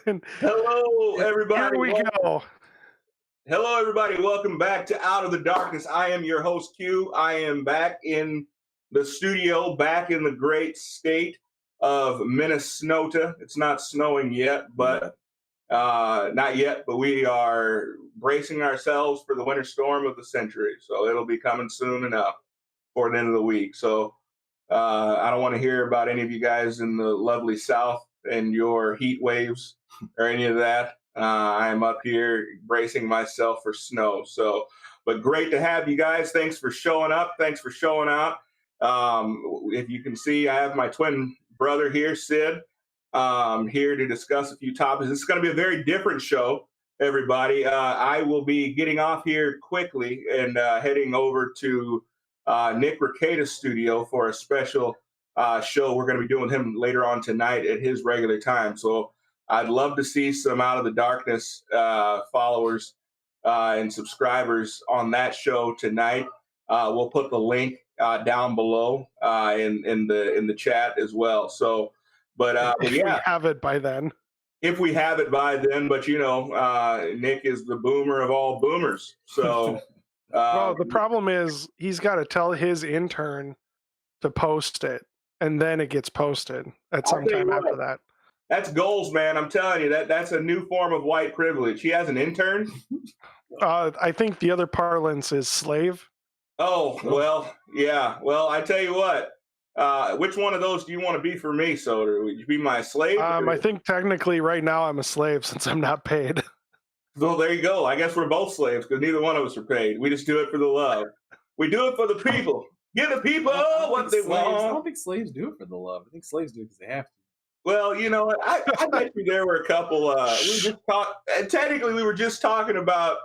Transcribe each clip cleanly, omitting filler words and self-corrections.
Hello, everybody. Here we go. Hello, everybody. Welcome back to Out of the Darkness. I am your host, Q. I am back in the studio, back in the great state of Minnesota. It's not snowing yet, but not yet, but we are bracing ourselves for the winter storm of the century. So it'll be coming soon enough for the end of the week. So I don't want to hear about any of you guys in the lovely South and your heat waves or any of that. I'm up here bracing myself for snow. So, but great to have you guys. Thanks for showing up. Thanks for showing out. If you can see, I have my twin brother here, Sid, here to discuss a few topics. This is going to be a very different show, everybody. I will be getting off here quickly and heading over to Nick Recada's studio for a special show we're going to be doing with him later on tonight at his regular time. So I'd love to see some Out of the Darkness followers and subscribers on that show tonight. We'll put the link down below in the chat as well. So, but if yeah, we have it by then. If we have it by then, but you know, Nick is the boomer of all boomers. So, well, the problem is he's got to tell his intern to post it, and then it gets posted at some time after that. That's goals, man. I'm telling you, that's a new form of white privilege. He has an intern? I think the other parlance is slave. Oh, well, yeah. Well, I tell you what, which one of those do you want to be for me, Soder? Would you be my slave? I think technically right now I'm a slave since I'm not paid. Well, there you go. I guess we're both slaves because neither one of us are paid. We just do it for the love. We do it for the people. Give the people what they want. I don't think slaves do it for the love. I think slaves do it because they have to. Well, you know, I bet you there were a couple. Technically, we were just talking about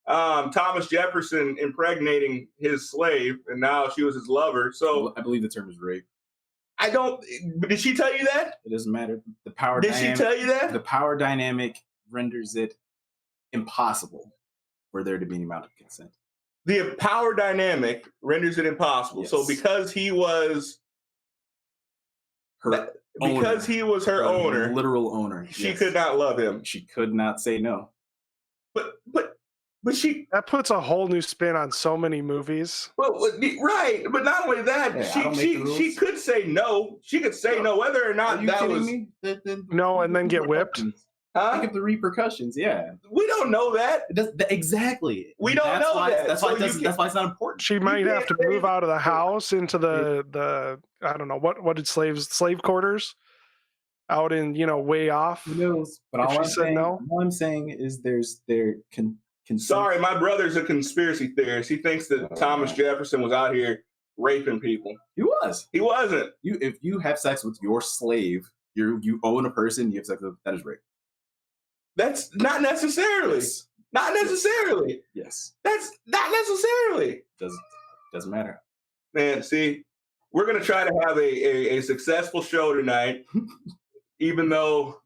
Thomas Jefferson impregnating his slave, and now she was his lover. So I believe the term is rape. I don't. Did she tell you that? It doesn't matter. The power. Did she tell you that? The power dynamic renders it impossible for there to be any amount of consent. The power dynamic renders it impossible. Yes. So because he was her owner, literal owner, she could not love him. She could not say no. But she that puts a whole new spin on so many movies. Well, right, but not only that, she could say no. She could say no, whether or not that was me? No, and then get whipped. Huh? Think of the repercussions. Yeah, we don't know that. Exactly. We don't know that. That's why it's not important. She might have to move out of the house into the I don't know what did slave quarters out in way off. Who knows? But all I'm saying is Sorry, my brother's a conspiracy theorist. He thinks that Thomas Jefferson was out here raping people. He was. He wasn't. If you have sex with your slave, you own a person. You have sex with that is rape. That's not necessarily. Yes. Not necessarily. Yes. That's not necessarily. Doesn't matter. Man, see, we're gonna try to have a successful show tonight, even though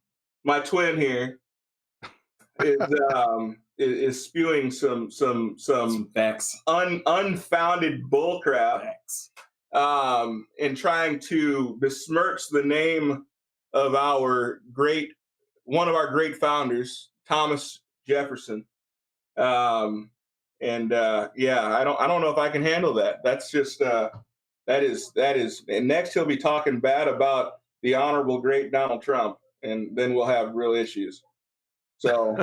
my twin here is spewing some facts, unfounded bullcrap, and trying to besmirch the name of one of our great founders, Thomas Jefferson. I don't know if I can handle that. That's just that is. And next he'll be talking bad about the honorable great Donald Trump, and then we'll have real issues. So,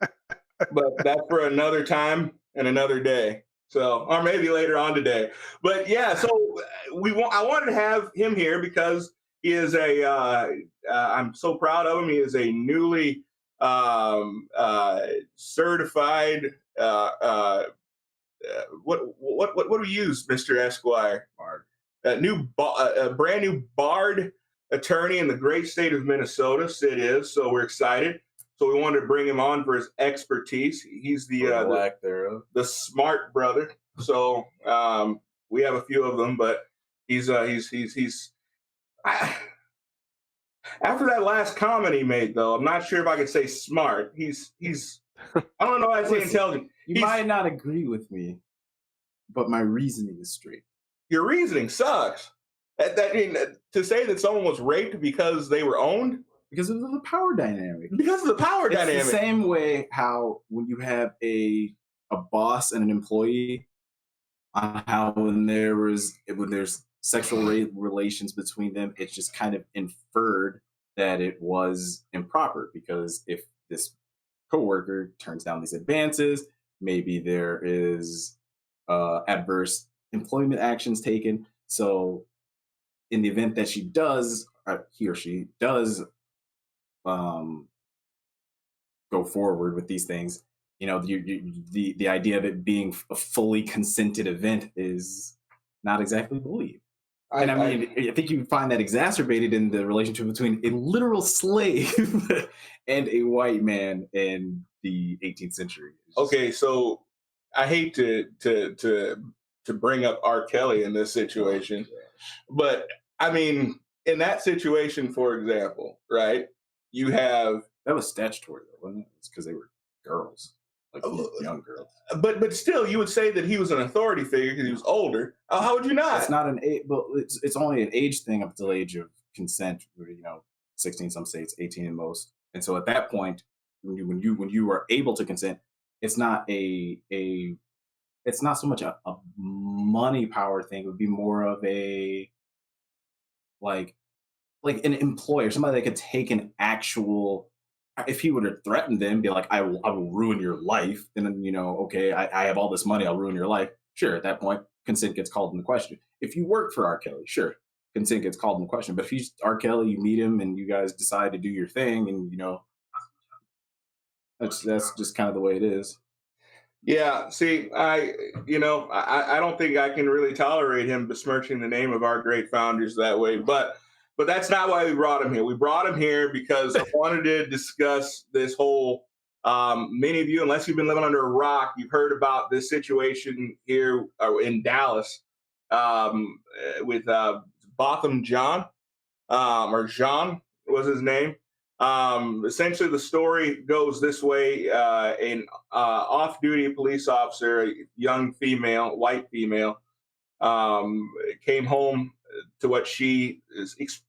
but that's for another time and another day. So, or maybe later on today. But yeah, so I wanted to have him here because he is I'm so proud of him. He is a newly certified. What do we use, Mr. Esquire? A brand new barred attorney in the great state of Minnesota. Sid is. So we're excited. So we wanted to bring him on for his expertise. He's the smart brother. So we have a few of them, but he's after that last comment he made, though, I'm not sure if I could say smart. He's I don't know how to say intelligent. You might not agree with me, but my reasoning is straight. Your reasoning sucks. To say that someone was raped because they were owned? Because of the power dynamic. Because of the power It's dynamic. the same way how when you have a boss and an employee, on how when there's sexual relations between them, it's just kind of inferred that it was improper, because if this coworker turns down these advances, maybe there is adverse employment actions taken. So in the event that he or she does go forward with these things, the idea of it being a fully consented event is not exactly believed. And I think you find that exacerbated in the relationship between a literal slave and a white man in the 18th century. Okay, so I hate to bring up R. Kelly in this situation, but I mean, in that situation, for example, right? You have that was statutory though, wasn't it? It's because they were girls, like young girls. But still, you would say that he was an authority figure because he was older. How would you not? It's not an age, but it's only an age thing up until the age of consent. 16 some states, 18 in most. And so at that point, when you are able to consent, it's not it's not so much a money power thing. It would be more of a like an employer, somebody that could take an actual. If he would have threatened them, be like, I will ruin your life, and then okay, I have all this money, I'll ruin your life. Sure, at that point, consent gets called into question. If you work for R. Kelly, sure, consent gets called into question. But if he's R. Kelly, you meet him and you guys decide to do your thing, and that's just kind of the way it is. Yeah, see, I don't think I can really tolerate him besmirching the name of our great founders that way, but that's not why we brought him here. We brought him here because I wanted to discuss this whole, many of you, unless you've been living under a rock, you've heard about this situation here in Dallas with Botham Jean, or Jean was his name. Essentially, the story goes this way. An off-duty police officer, a young female, white female, came home to what she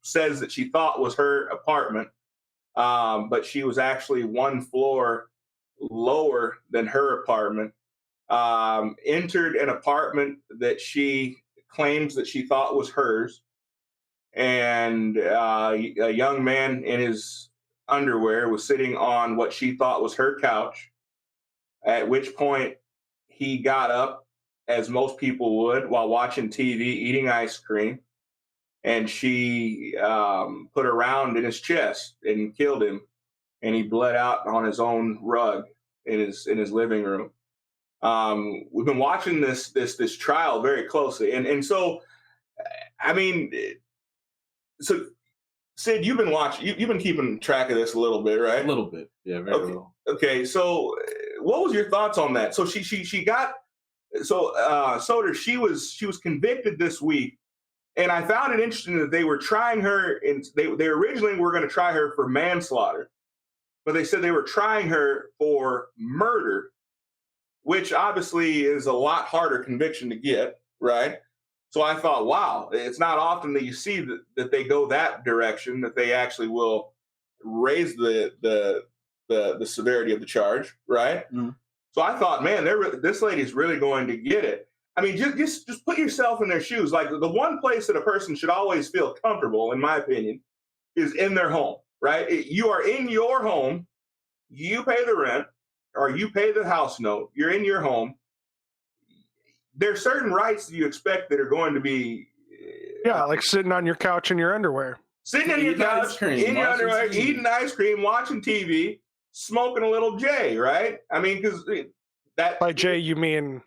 says that she thought was her apartment, but she was actually one floor lower than her apartment. Entered an apartment that she claims that she thought was hers, and a young man in his underwear was sitting on what she thought was her couch, at which point he got up, as most people would, while watching TV, eating ice cream, and she put a round in his chest and killed him, and he bled out on his own rug in his living room. We've been watching this trial very closely, and so, I mean, so Sid, you've been keeping track of this a little bit, right? A little bit, yeah, very little. Okay, so what was your thoughts on that? So Soder, she was convicted this week. And I found it interesting that they were trying her, and they originally were going to try her for manslaughter, but they said they were trying her for murder, which obviously is a lot harder conviction to get, right? So I thought, wow, it's not often that you see that they go that direction, that they actually will raise the severity of the charge, right? Mm-hmm. So I thought, man, this lady's really going to get it. I mean, just put yourself in their shoes. Like, the one place that a person should always feel comfortable, in my opinion, is in their home, right? You are in your home. You pay the rent, or you pay the house note. You're in your home. There are certain rights that you expect that are going to be... like sitting on your couch in your underwear. Sitting on your couch, in your underwear, eating ice cream, watching TV, smoking a little J, right? I mean, because that... By J, you mean...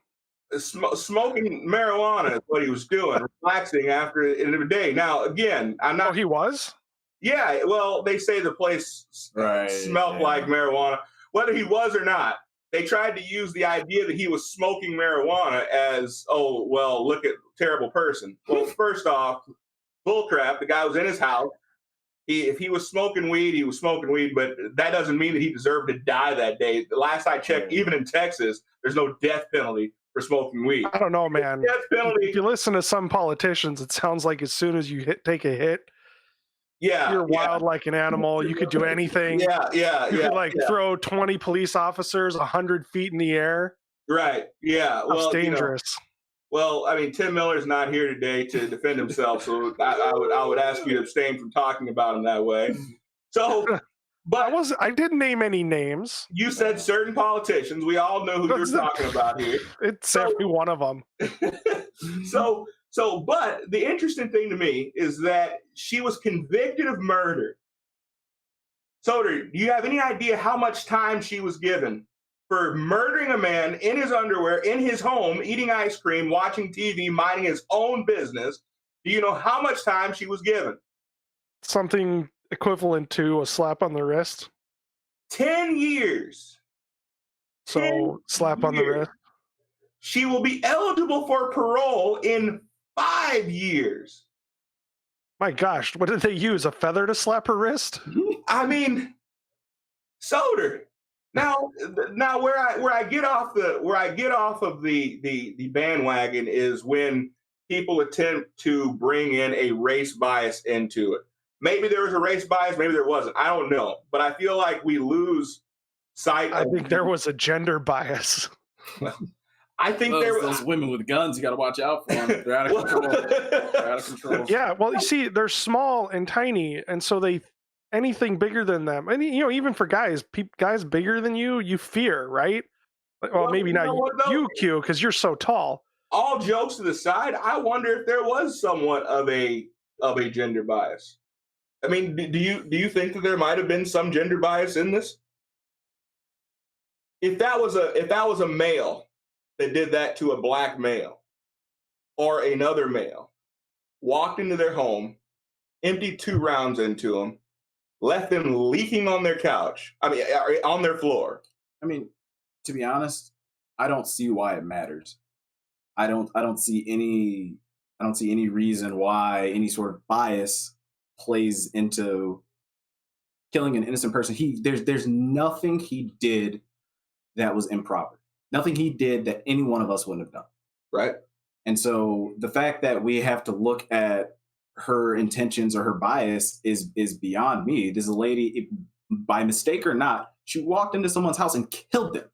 Smoking marijuana is what he was doing, relaxing after the end of the day. Now, again, I'm not... Oh, he was? Yeah, well, they say the place smelled like marijuana. Whether he was or not, they tried to use the idea that he was smoking marijuana as, oh, well, look at terrible person. Well, first off, bullcrap. The guy was in his house. If he was smoking weed, he was smoking weed, but that doesn't mean that he deserved to die that day. The last I checked, even in Texas, there's no death penalty for smoking weed. I don't know, man. If you listen to some politicians, it sounds like as soon as you take a hit, Yeah, You're yeah, wild like an animal. You could do anything. yeah, You could like yeah. throw 20 police officers 100 feet in the air. Right. Yeah. That's Well, dangerous. Well, I mean, Tim Miller's not here today to defend himself, so I would ask you to abstain from talking about him that way. So, but I didn't name any names. you said certain politicians. We all know who you're talking about here. It's every one of them. But the interesting thing to me is that she was convicted of murder. Soder, do you have any idea how much time she was given for murdering a man in his underwear, in his home, eating ice cream, watching TV, minding his own business? Do you know how much time she was given? Something equivalent to a slap on the wrist. 10 years. So 10 slap on the years. wrist. She will be eligible for parole in 5 years. My gosh, what did they use? A feather to slap her wrist? I mean, Soder. Now where I get off of the bandwagon is when people attempt to bring in a race bias into it. Maybe there was a race bias, maybe there wasn't. I don't know, but I feel like we lose sight. I think there was a gender bias. I think there was those women with guns. You got to watch out for them. They're out of control. They're out of control. Yeah, well, you see, they're small and tiny, and so anything bigger than them, and even for guys bigger than you fear, right? Well, maybe not you, Q, because you're so tall. All jokes to the side, I wonder if there was somewhat of a gender bias. I mean, do you think that there might have been some gender bias in this? If that was a male that did that to a black male or another male, walked into their home, emptied 2 rounds into them, left them leaking on their couch. I mean, on their floor. I mean, to be honest, I don't see why it matters. I don't see any reason why any sort of bias plays into killing an innocent person. There's nothing he did that was improper. Nothing he did that any one of us wouldn't have done. Right. And so the fact that we have to look at her intentions or her bias is beyond me. This is a lady, by mistake or not, she walked into someone's house and killed them.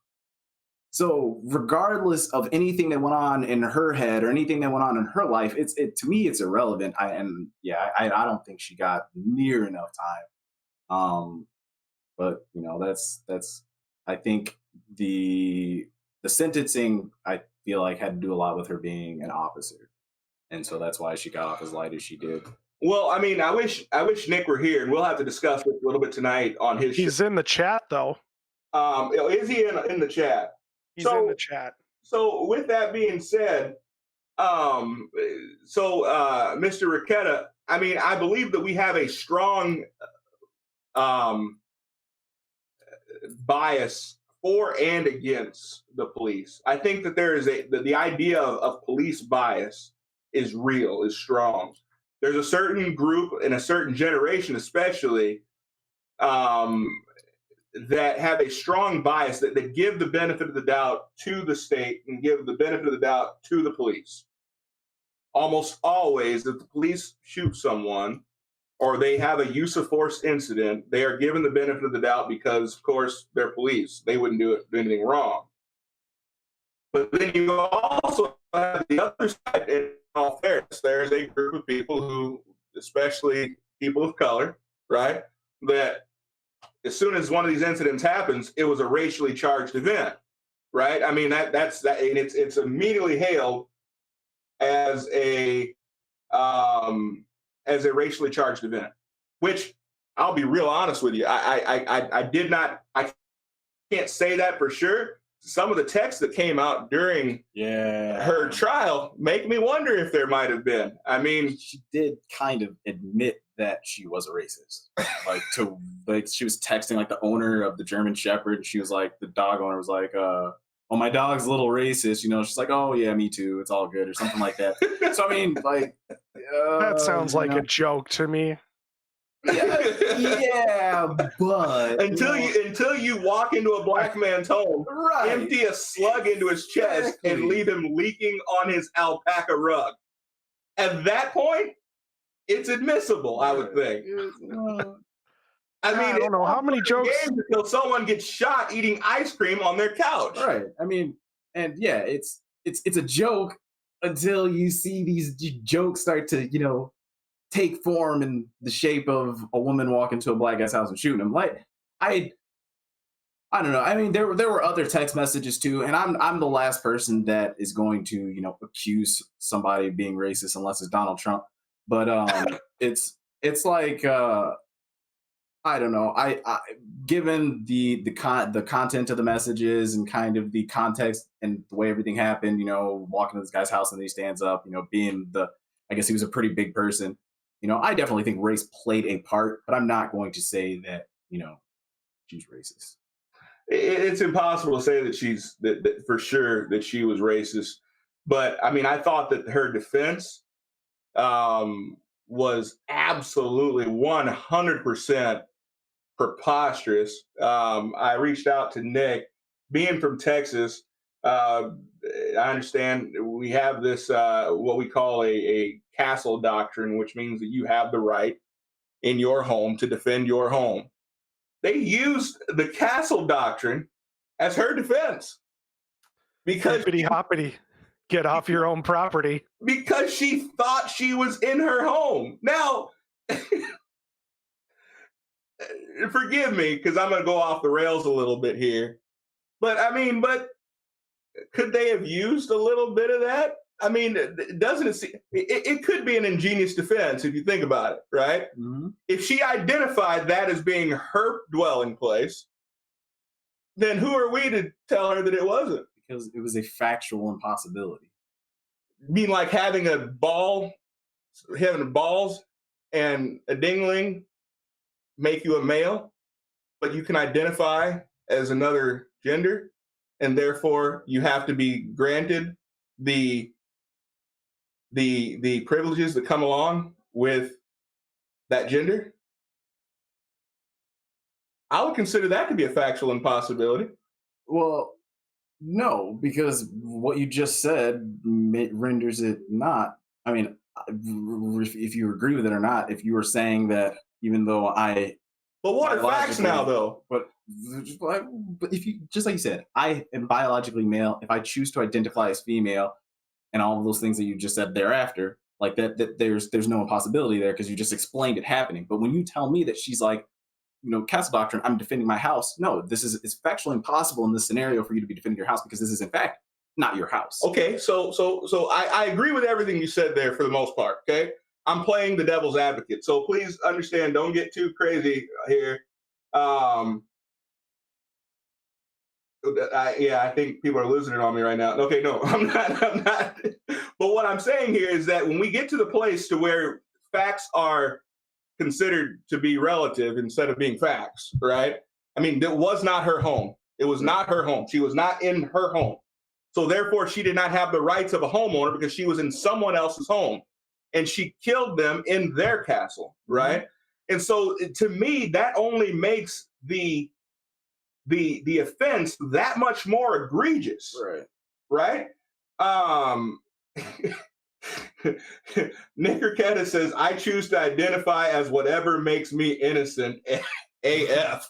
So regardless of anything that went on in her head or anything that went on in her life, to me it's irrelevant. I don't think she got near enough time. But that's I think the sentencing, I feel like, had to do a lot with her being an officer. And so that's why she got off as light as she did. Well, I mean, I wish Nick were here, and we'll have to discuss it a little bit tonight on his. He's in the chat, though. Is he in the chat? He's in the chat. So, with that being said, Mr. Riquetta, I mean, I believe that we have a strong bias for and against the police. I think that there is the idea of police bias is real, is strong. There's a certain group in a certain generation, especially, that have a strong bias that give the benefit of the doubt to the state and give the benefit of the doubt to the police. Almost always, if the police shoot someone or they have a use of force incident, they are given the benefit of the doubt because, of course, they're police. They wouldn't do anything wrong. But then you also have the other side, in all fairness, there's a group of people who, especially people of color, right, that as soon as one of these incidents happens, it was a racially charged event, right? I mean, that's and it's immediately hailed as a racially charged event, which I'll be real honest with you. I can't say that for sure. Some of the texts that came out during her trial make me wonder if there might have been. I mean, she did kind of admit that she was a racist. She was texting like the owner of the German Shepherd. And she was like, the dog owner was like, "Oh, my dog's a little racist." She's like, "Oh yeah, me too. It's all good," or something like that. So I mean, like, that sounds like a joke to me. Yeah, but until you walk into a black man's home, right, empty a slug into his chest, and leave him leaking on his alpaca rug. At that point, it's admissible, I would think. I mean, I don't know how many jokes until someone gets shot eating ice cream on their couch. Right. I mean, and yeah, it's a joke until you see these jokes start to, take form in the shape of a woman walking to a black guy's house and shooting him. Like, I don't know. I mean, there were other text messages too, and I'm the last person that is going to, accuse somebody of being racist unless it's Donald Trump. But it's like I don't know. I given the content of the messages and kind of the context and the way everything happened, walking to this guy's house and then he stands up, being I guess he was a pretty big person. I definitely think race played a part, but I'm not going to say that, she's racist. It's impossible to say that she's that for sure that she was racist. But I mean, I thought that her defense was absolutely 100% preposterous. I reached out to Nick, being from Texas. I understand we have this what we call a castle doctrine, which means that you have the right in your home to defend your home. They used the castle doctrine as her defense because hippity hoppity, get off your own property. Because she thought she was in her home. Now, forgive me, because I'm going to go off the rails a little bit here. But I mean, could they have used a little bit of that? I mean, doesn't it seem, it could be an ingenious defense if you think about it, right? Mm-hmm. If she identified that as being her dwelling place, then who are we to tell her that it wasn't? Because it was a factual impossibility. You mean like having balls and a dingling make you a male, but you can identify as another gender, and therefore you have to be granted the privileges that come along with that gender? I would consider that to be a factual impossibility. Well, no, because what you just said renders it not. I mean, if you agree with it or not, if you were saying that even though But what are facts now, though? But if you, just like you said, I am biologically male. If I choose to identify as female and all of those things that you just said thereafter, like that there's no impossibility there because you just explained it happening. But when you tell me that she's like, castle doctrine, I'm defending my house. No, it's factually impossible in this scenario for you to be defending your house because this is in fact not your house. Okay, so I agree with everything you said there for the most part. Okay, I'm playing the devil's advocate, so please understand. Don't get too crazy here. I think people are losing it on me right now. Okay, no, I'm not. But what I'm saying here is that when we get to the place to where facts are considered to be relative instead of being facts, right? I mean, it was not her home. It was not her home. She was not in her home. So therefore, she did not have the rights of a homeowner because she was in someone else's home. And she killed them in their castle, right? Mm-hmm. And so to me, that only makes the offense that much more egregious. Right? Nick Arquetta says, I choose to identify as whatever makes me innocent AF.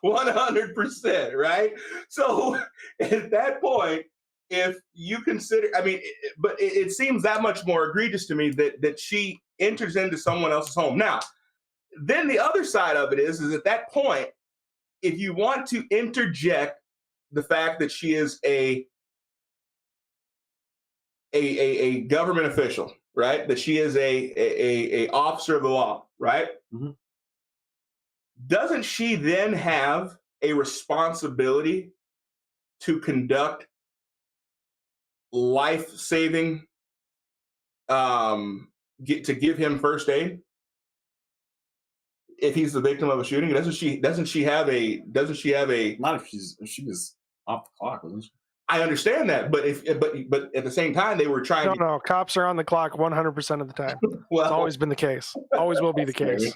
100%, right? So at that point, if you consider, I mean, but it seems that much more egregious to me that she enters into someone else's home. Now, then the other side of it is at that point, if you want to interject the fact that she is a government official, right? That she is a officer of the law, right? Mm-hmm. Doesn't she then have a responsibility to conduct life-saving, to give him first aid if he's the victim of a shooting? Doesn't she have a not if she was off the clock, wasn't she? I understand that, but but at the same time, they were trying. No, cops are on the clock 100% of the time. Well, it's always been the case. Always will be the case.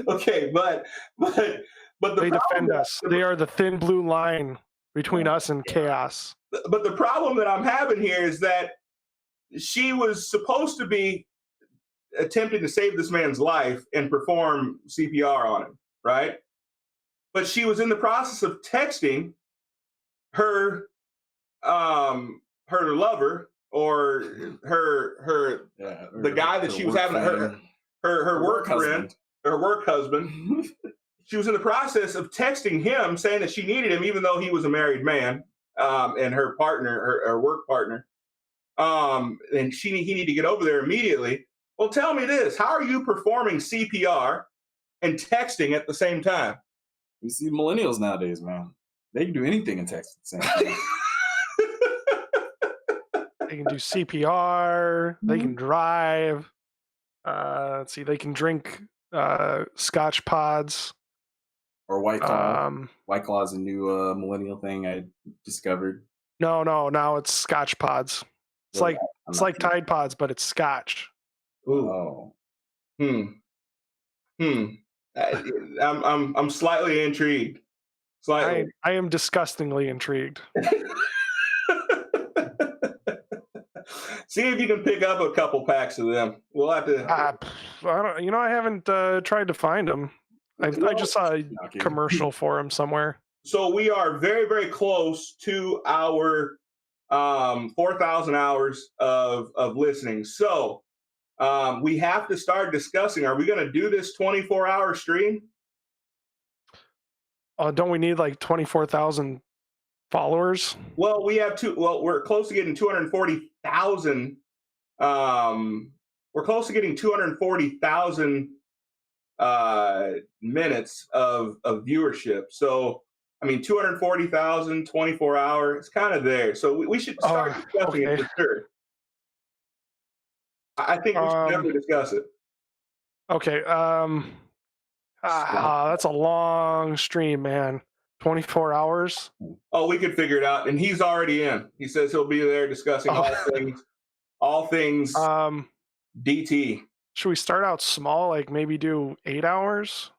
Okay, but they defend us. They are the thin blue line between us and chaos. But the problem that I'm having here is that she was supposed to be attempting to save this man's life and perform CPR on him, right? But she was in the process of texting her her lover or the guy that she was having her work friend, her work husband. She was in the process of texting him saying that she needed him, even though he was a married man, and her partner, her work partner, and he needed to get over there immediately. Well, tell me this: how are you performing CPR and texting at the same time? You see, millennials nowadays, man, they can do anything in text at the same time. They can do CPR. They can drive. Let's see. They can drink Scotch pods. Or White Claw. White Claw is a new millennial thing I discovered. No. Now it's Scotch pods. It's like Tide Pods, but it's Scotch. Ooh. I'm slightly intrigued. Slightly. I am disgustingly intrigued. See if you can pick up a couple packs of them. We'll have to. I don't. I haven't tried to find them. I just saw a commercial for them somewhere. So we are very, very close to our 4,000 hours of listening. So we have to start discussing. Are we going to do this 24-hour stream? Don't we need like 24,000 followers? Well, we're close to getting 240,000. We're close to getting 240,000 minutes of viewership. So, I mean, 240,000, 24 hours, it's kind of there. So we should start discussing it for sure. I think we should definitely discuss it. Okay. That's a long stream, man. 24 hours. Oh, we could figure it out. And he's already in. He says he'll be there discussing all things DT. Should we start out small, like maybe do 8 hours?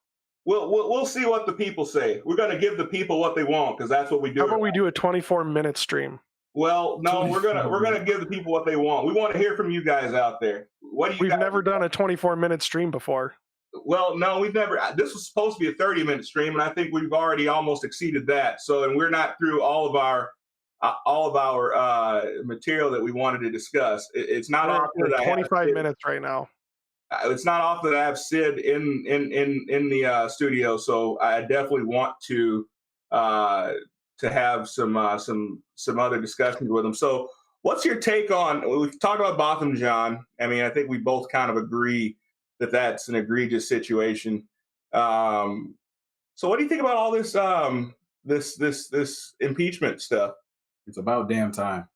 We'll see what the people say. We're going to give the people what they want because that's what we do. How about we do a 24-minute stream? Well, no, we're gonna give the people what they want. We want to hear from you guys out there. What do you? We've never done a 24-minute stream before. Well, no, we've never. This was supposed to be a 30-minute stream, and I think we've already almost exceeded that. So, and we're not through all of our material that we wanted to discuss. It's not off that 25 minutes right now. It's not off that I have Sid in the studio, so I definitely want to have some other discussions with him. So, what's your take on? We've talked about Botham Jean. I mean, I think we both kind of agree that that's an egregious situation. So, what do you think about all this this impeachment stuff? It's about damn time.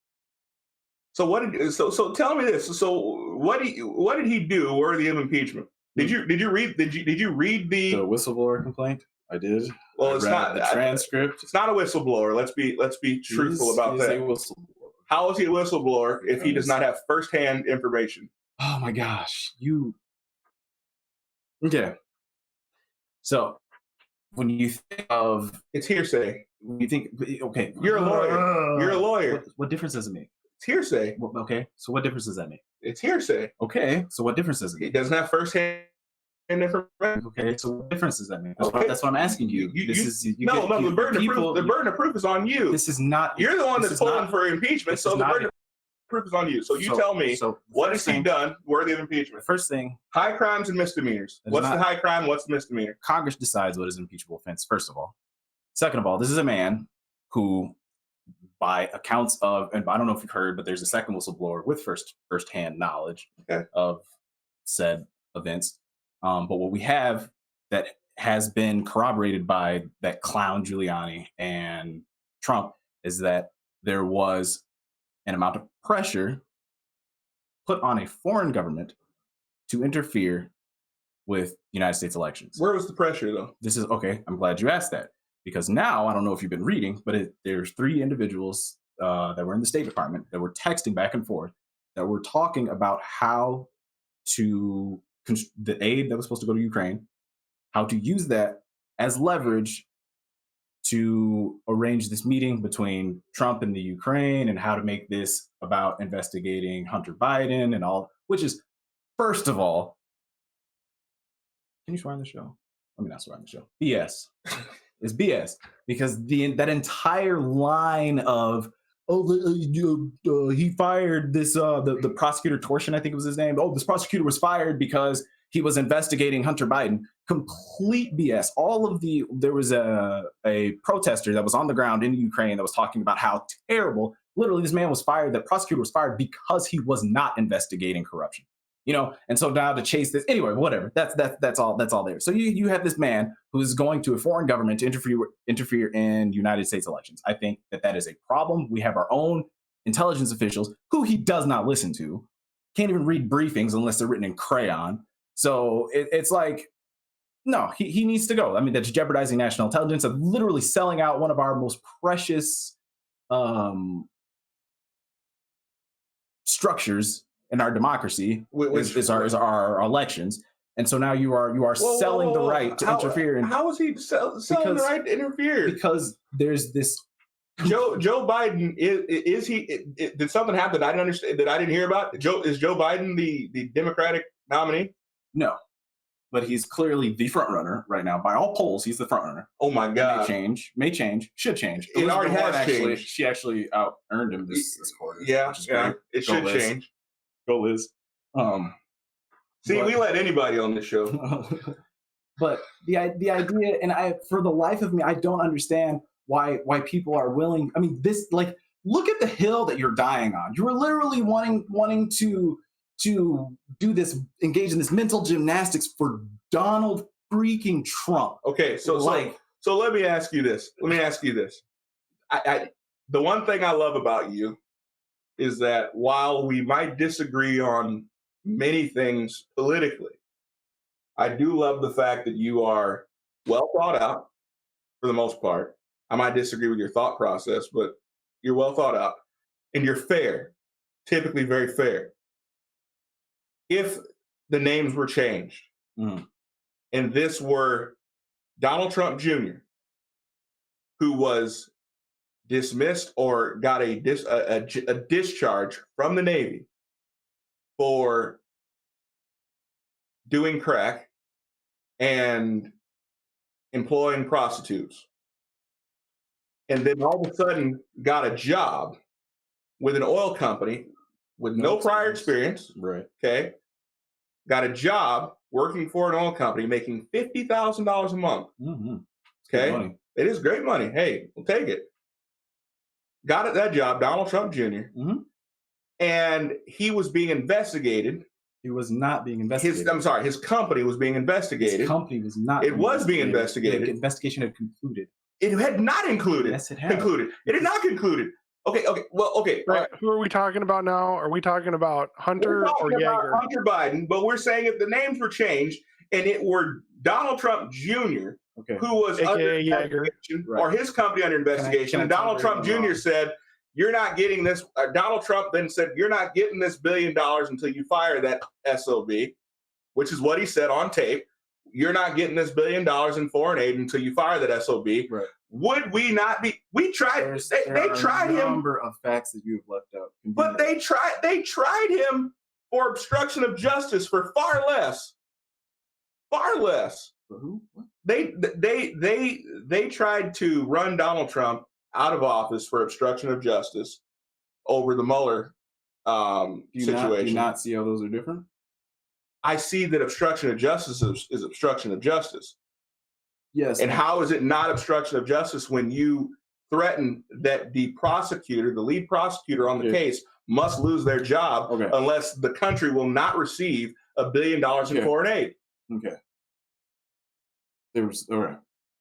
So so tell me this. So what did he do worthy of impeachment? Did you read the whistleblower complaint? I did. Well, it's not the transcript. It's not a whistleblower. Let's be truthful about that. A whistleblower. How is he a whistleblower if he does not have firsthand information? Oh my gosh, Okay. So when you think of it's hearsay. When you think okay, you're a lawyer. You're a lawyer. What difference does it make? It's hearsay. Okay, so what difference does that make? It's hearsay. Okay, so what difference does it make? It doesn't have firsthand information. Okay, so what difference does that make? That's what I'm asking you. The burden of proof is on you. This is not. You're the one that's pulling for impeachment, so the burden of proof is on you. So you tell me, what has he done worthy of impeachment? First thing, high crimes and misdemeanors. What's the high crime? What's the misdemeanor? Congress decides what is an impeachable offense, first of all. Second of all, this is a man who, by accounts of, and I don't know if you've heard, but there's a second whistleblower with firsthand knowledge of said events. But what we have that has been corroborated by that clown Giuliani and Trump is that there was an amount of pressure put on a foreign government to interfere with United States elections. Where was the pressure, though? This is okay. I'm glad you asked that. Because now, I don't know if you've been reading, but there's 3 individuals that were in the State Department that were texting back and forth that were talking about how to, the aid that was supposed to go to Ukraine, how to use that as leverage to arrange this meeting between Trump and the Ukraine and how to make this about investigating Hunter Biden and all, which is, first of all, can you swear on the show? Let me not swear on the show. BS. It's BS because that entire line of he fired this the prosecutor Torsion, I think was his name. Oh, this prosecutor was fired because he was investigating Hunter Biden. Complete BS. There was a protester that was on the ground in Ukraine that was talking about how terrible. Literally, this man was fired. The prosecutor was fired because he was not investigating corruption. And so now to chase this anyway, whatever. That's all there. So you have this man who is going to a foreign government to interfere in United States elections. I think that is a problem. We have our own intelligence officials who he does not listen to, can't even read briefings unless they're written in crayon. So it's like, no, he needs to go. I mean, that's jeopardizing national intelligence, of literally selling out one of our most precious structures in our democracy, is our elections. And so now you are selling the right to interfere. How is he selling the right to interfere? Because there's this Joe Biden is he? Did something happen that I didn't understand, that I didn't hear about? Is Joe Biden the Democratic nominee? No, but he's clearly the front runner right now. By all polls, he's the front runner. Oh my God! May change, should change. It already has changed. She actually out earned him this quarter. Yeah, it should change. Go Liz. We let anybody on the show. But the idea, and for the life of me, I don't understand why people are willing. I mean, this, like, look at the hill that you're dying on. You were literally wanting to do this, engage in this mental gymnastics for Donald freaking Trump. Okay, so let me ask you this. I the one thing I love about you is that while we might disagree on many things politically, I do love the fact that you are well thought out for the most part. I might disagree with your thought process, but you're well thought out and you're fair, typically very fair. If the names were changed and this were Donald Trump Jr., who was dismissed or got a discharge from the Navy for doing crack and employing prostitutes, and then all of a sudden got a job with an oil company with no prior experience, right? Okay, got a job working for an oil company making $50,000 a month. Mm-hmm. Okay, it is great money. Hey, we'll take it. Got that job, Donald Trump Jr., and he was being investigated. He was not being investigated. His company was being investigated. His company was not. It was being investigated. The investigation had concluded. It had not included. Yes, it had. Concluded. It had not concluded. Okay. Well, okay. Right. Who are we talking about now? Are we talking about Hunter or Yeager? Hunter Biden, but we're saying if the names were changed and it were Donald Trump Jr., who was under investigation, or his company under investigation, and Donald Trump Jr. said, "You're not getting this." Donald Trump then said, "You're not getting this $1 billion until you fire that SOB," which is what he said on tape. You're not getting this $1 billion in foreign aid until you fire that SOB. Right. Would we not be? We tried. They tried him. A number of facts that you have left out. But they tried him for obstruction of justice for far less. Far less. For who? What? They tried to run Donald Trump out of office for obstruction of justice over the Mueller situation. Do you not see how those are different? I see that obstruction of justice is obstruction of justice. Yes. And how is it not obstruction of justice when you threaten that the prosecutor, the lead prosecutor on the case, must lose their job unless the country will not receive $1 billion in foreign aid? Okay. All right.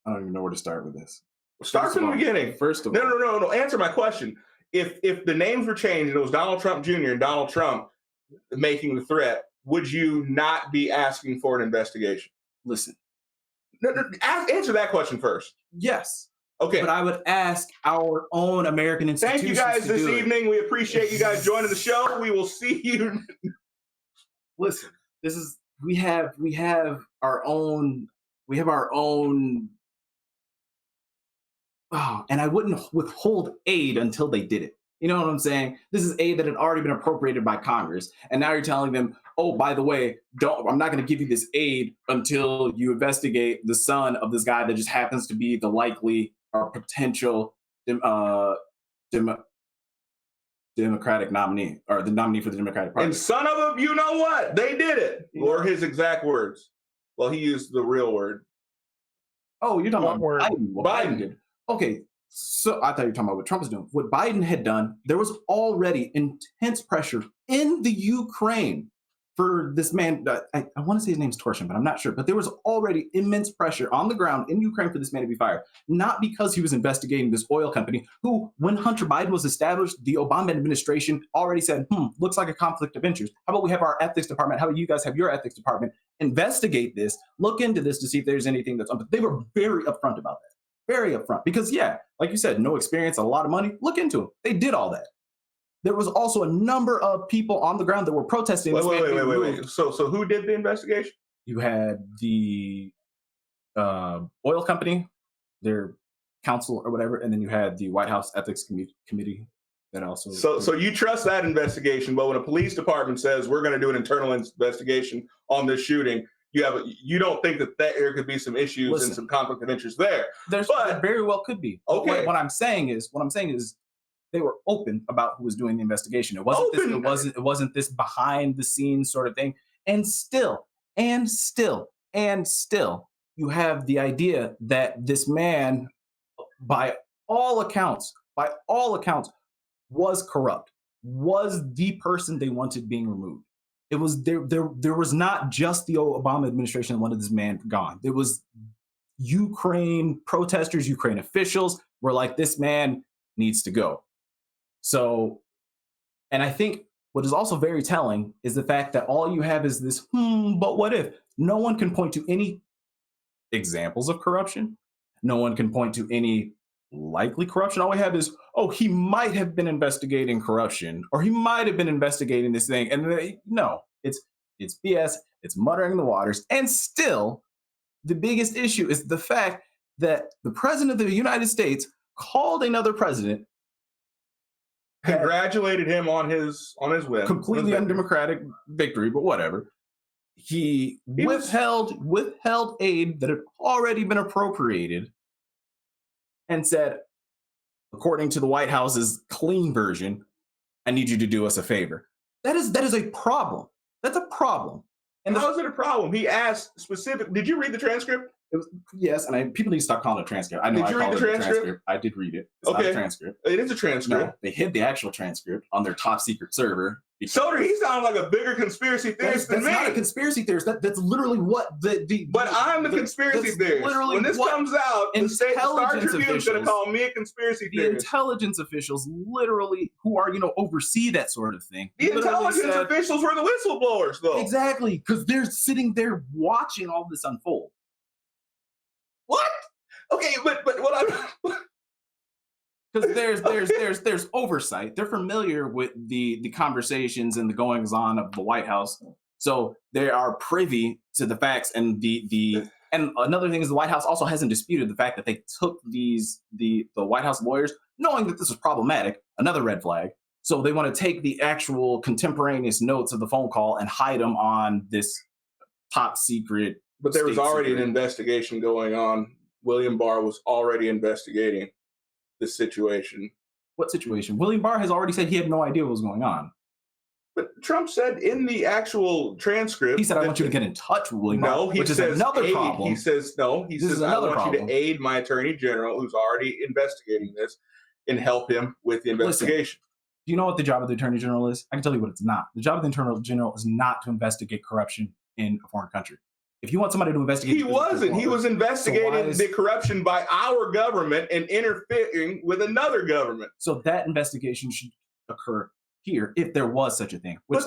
I don't even know where to start with this. Start from the beginning. First of all. No. Answer my question. If the names were changed and it was Donald Trump Jr. and Donald Trump making the threat, would you not be asking for an investigation? Listen. Answer that question first. Yes. Okay. But I would ask our own American institutions. Thank you guys this evening. We appreciate you guys joining the show. We will see you. Listen, we have our own and I wouldn't withhold aid until they did it. You know what I'm saying? This is aid that had already been appropriated by Congress. And now you're telling them, oh, by the way, I'm not going to give you this aid until you investigate the son of this guy that just happens to be the likely or potential Democratic nominee, or the nominee for the Democratic Party. And son of a, you know what? They did it. Yeah. Or his exact words. Well, he used the real word. Oh, you're talking about Biden. What Biden did. Okay. So I thought you were talking about what Trump was doing. What Biden had done, there was already intense pressure in the Ukraine for this man. I want to say his name's Torshin, but I'm not sure. But there was already immense pressure on the ground in Ukraine for this man to be fired. Not because he was investigating this oil company, who, when Hunter Biden was established, the Obama administration already said, looks like a conflict of interest. How about we have our ethics department? How about you guys have your ethics department investigate this, look into this to see if there's anything that's on. But they were very upfront about that. Very upfront, because like you said, no experience, a lot of money. Look into it. They did all that. There was also a number of people on the ground that were protesting. Wait. So who did the investigation? You had the oil company, their counsel or whatever, and then you had the White House Ethics Committee that also. So you trust that investigation, but when a police department says we're going to do an internal investigation on this shooting, you don't think that there could be some issues and some conflict of interest there. There very well could be. Okay. What I'm saying is they were open about who was doing the investigation. It wasn't this behind the scenes sort of thing. And still, you have the idea that this man, by all accounts, was corrupt, was the person they wanted being removed. It was there was not just the Obama administration that wanted this man gone. There was Ukraine protesters, Ukraine officials were like, this man needs to go. So, and I think what is also very telling is the fact that all you have is this, but what if? No one can point to any examples of corruption. No one can point to any likely corruption. All we have is, he might have been investigating corruption, or he might have been investigating this thing. And no, it's BS. It's muttering in the waters. And still, the biggest issue is the fact that the president of the United States called another president, congratulated him on his win, completely undemocratic victory, but whatever. He withheld aid that had already been appropriated, and said, according to the White House's clean version, I need you to do us a favor. That is a problem. That's a problem. And how is it a problem? He asked specific. Did you read the transcript? Yes, and people need to stop calling it a transcript. I know. Did you read the transcript? I did read it. It's not a transcript. It is a transcript. No, they hid the actual transcript on their top secret server. So he sounds like a bigger conspiracy theorist than me. That's not a conspiracy theorist. That's literally what But I'm the conspiracy theorist. When this comes out, the Star Tribune is going to call me a conspiracy theorist. The intelligence officials, literally, who are oversee that sort of thing. The intelligence officials were the whistleblowers, though. Exactly, because they're sitting there watching all this unfold. What? Okay, but what I'm. Because there's oversight. They're familiar with the conversations and the goings on of the White House, so they are privy to the facts. And and another thing is the White House also hasn't disputed the fact that they took the White House lawyers, knowing that this was problematic. Another red flag. So they want to take the actual contemporaneous notes of the phone call and hide them on this top secret. But there was already an investigation going on. William Barr was already investigating this situation. What situation? William Barr has already said he had no idea what was going on. But Trump said in the actual transcript, he said, I want you to get in touch with William Barr, which is another problem. He says, I want you to aid my attorney general, who's already investigating this, and help him with the investigation. Listen, do you know what the job of the attorney general is? I can tell you what it's not. The job of the attorney general is not to investigate corruption in a foreign country. If you want somebody to investigate... He wasn't. He was investigating the corruption by our government and interfering with another government. So that investigation should occur here if there was such a thing, which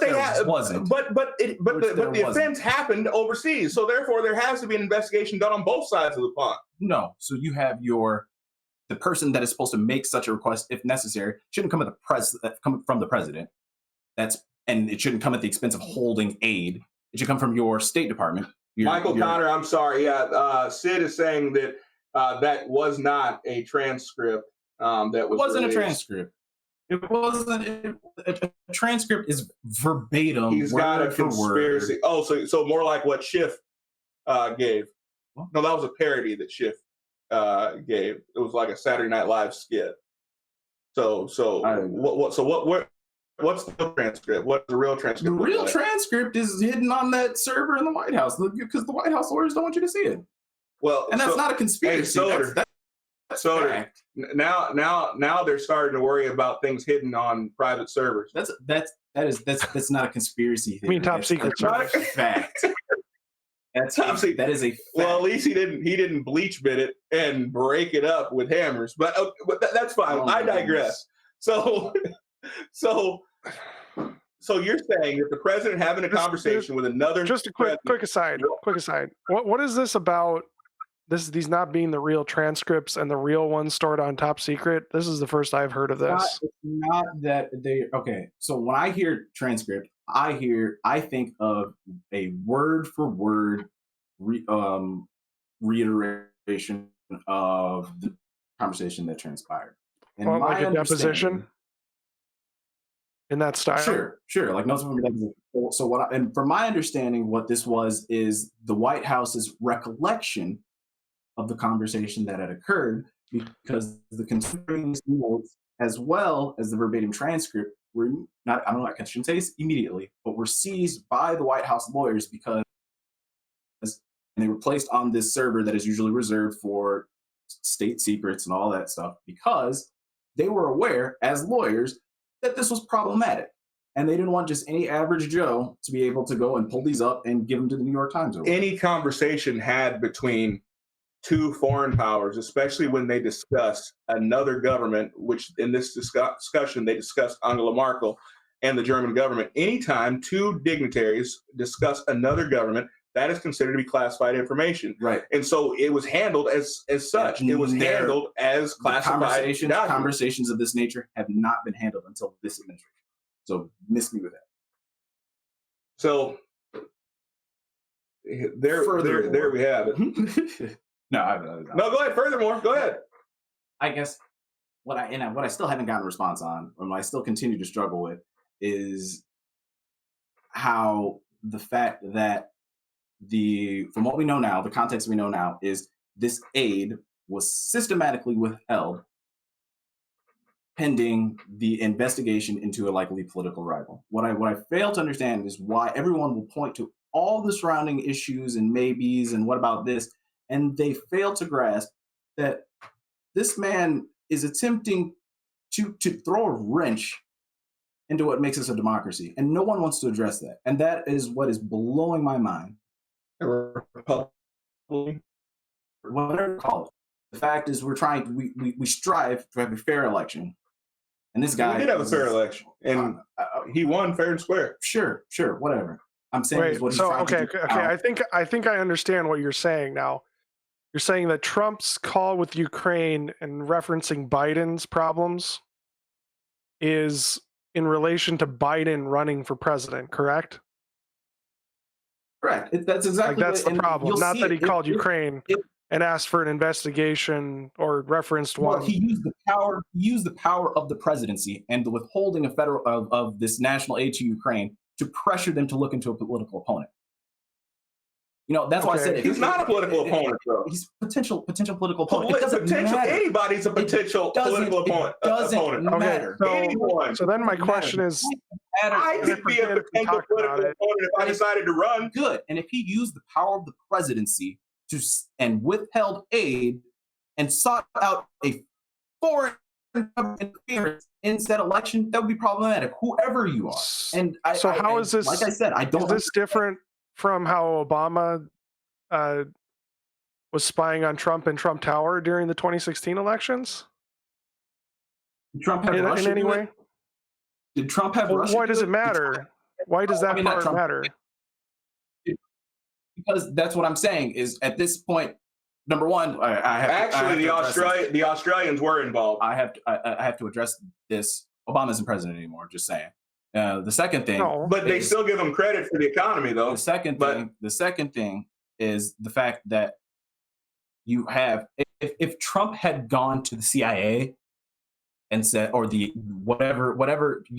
wasn't. But the offense happened overseas, so therefore there has to be an investigation done on both sides of the pond. No. So you have the person that is supposed to make such a request, if necessary, shouldn't come from the president. And it shouldn't come at the expense of holding aid. It should come from your State Department. Michael Connor, I'm sorry. Yeah, Sid is saying that that was not a transcript. That was it wasn't released. A transcript. It wasn't. A transcript is verbatim. He's got a conspiracy. Oh, so more like what Schiff gave. What? No, that was a parody that Schiff gave. It was like a Saturday Night Live skit. What's the real transcript? What's the real transcript? The real transcript is hidden on that server in the White House because the White House lawyers don't want you to see it. Well, and that's not a conspiracy. Hey, that's fact. Now they're starting to worry about things hidden on private servers. That's not a conspiracy theory. I mean, top secret. That's not a fact. That is a fact. Well, at least he didn't bleach bit it and break it up with hammers. But that's fine. I digress. So you're saying that the president having a conversation with another just a quick aside. What is this about? These not being the real transcripts and the real ones stored on top secret. This is the first I've heard of this. It's not that they okay. So when I hear transcript, I think of a word for word reiteration of the conversation that transpired. And well, like a deposition in that style. Sure. Like notes from a deposition. So and from my understanding, what this was is the White House's recollection of the conversation that had occurred, because the contemporaneous notes as well as the verbatim transcript were not, I shouldn't say this immediately, but were seized by the White House lawyers because they were placed on this server that is usually reserved for state secrets and all that stuff, because they were aware as lawyers that this was problematic. And they didn't want just any average Joe to be able to go and pull these up and give them to the New York Times. Any conversation had between two foreign powers, especially when they discuss another government, which in this discussion, they discussed Angela Merkel and the German government. Anytime two dignitaries discuss another government, that is considered to be classified information. Right. And so it was handled as such. It was handled as classified. Conversations of this nature have not been handled until this administration. So miss me with that. So there we have it. No, go ahead. Furthermore, go ahead. I guess what I still haven't gotten a response on, or what I still continue to struggle with, is how the fact that from what we know now, the context we know now is this aid was systematically withheld pending the investigation into a likely political rival. What I fail to understand is why everyone will point to all the surrounding issues and maybes and what about this, and they fail to grasp that this man is attempting to throw a wrench into what makes us a democracy, and no one wants to address that. And that is what is blowing my mind. Whatever you call it. The fact is, we strive to have a fair election, and this guy did have a fair election, and he won fair and square. Sure, whatever. I'm saying Wait, is what he's so trying to do. I think I understand what you're saying now. You're saying that Trump's call with Ukraine and referencing Biden's problems is in relation to Biden running for president, correct? Correct. That's exactly that's the problem. Not that he called Ukraine and asked for an investigation or referenced one. He used the power of the presidency and the withholding of this national aid to Ukraine to pressure them to look into a political opponent. That's why I said he's not a political opponent, though. He's potential political opponent. Anybody's a potential political opponent. It doesn't matter. So then my question is, I could be a potential political opponent if I decided to run. Good. And if he used the power of the presidency and withheld aid and sought out a foreign interference in said election, that would be problematic, whoever you are. And how is this? Like I said, is this different from how Obama was spying on Trump in Trump Tower during the 2016 elections? Trump have in any way? Did Trump have Russia? Why does it matter? Why does that part matter? Because that's what I'm saying is at this point, number one, I have the Australians were involved. I have to address this. Obama isn't president anymore. Just saying. The second thing, but they still give him credit for the economy, though. The second thing is the fact that you have if Trump had gone to the CIA and said, or the whatever, the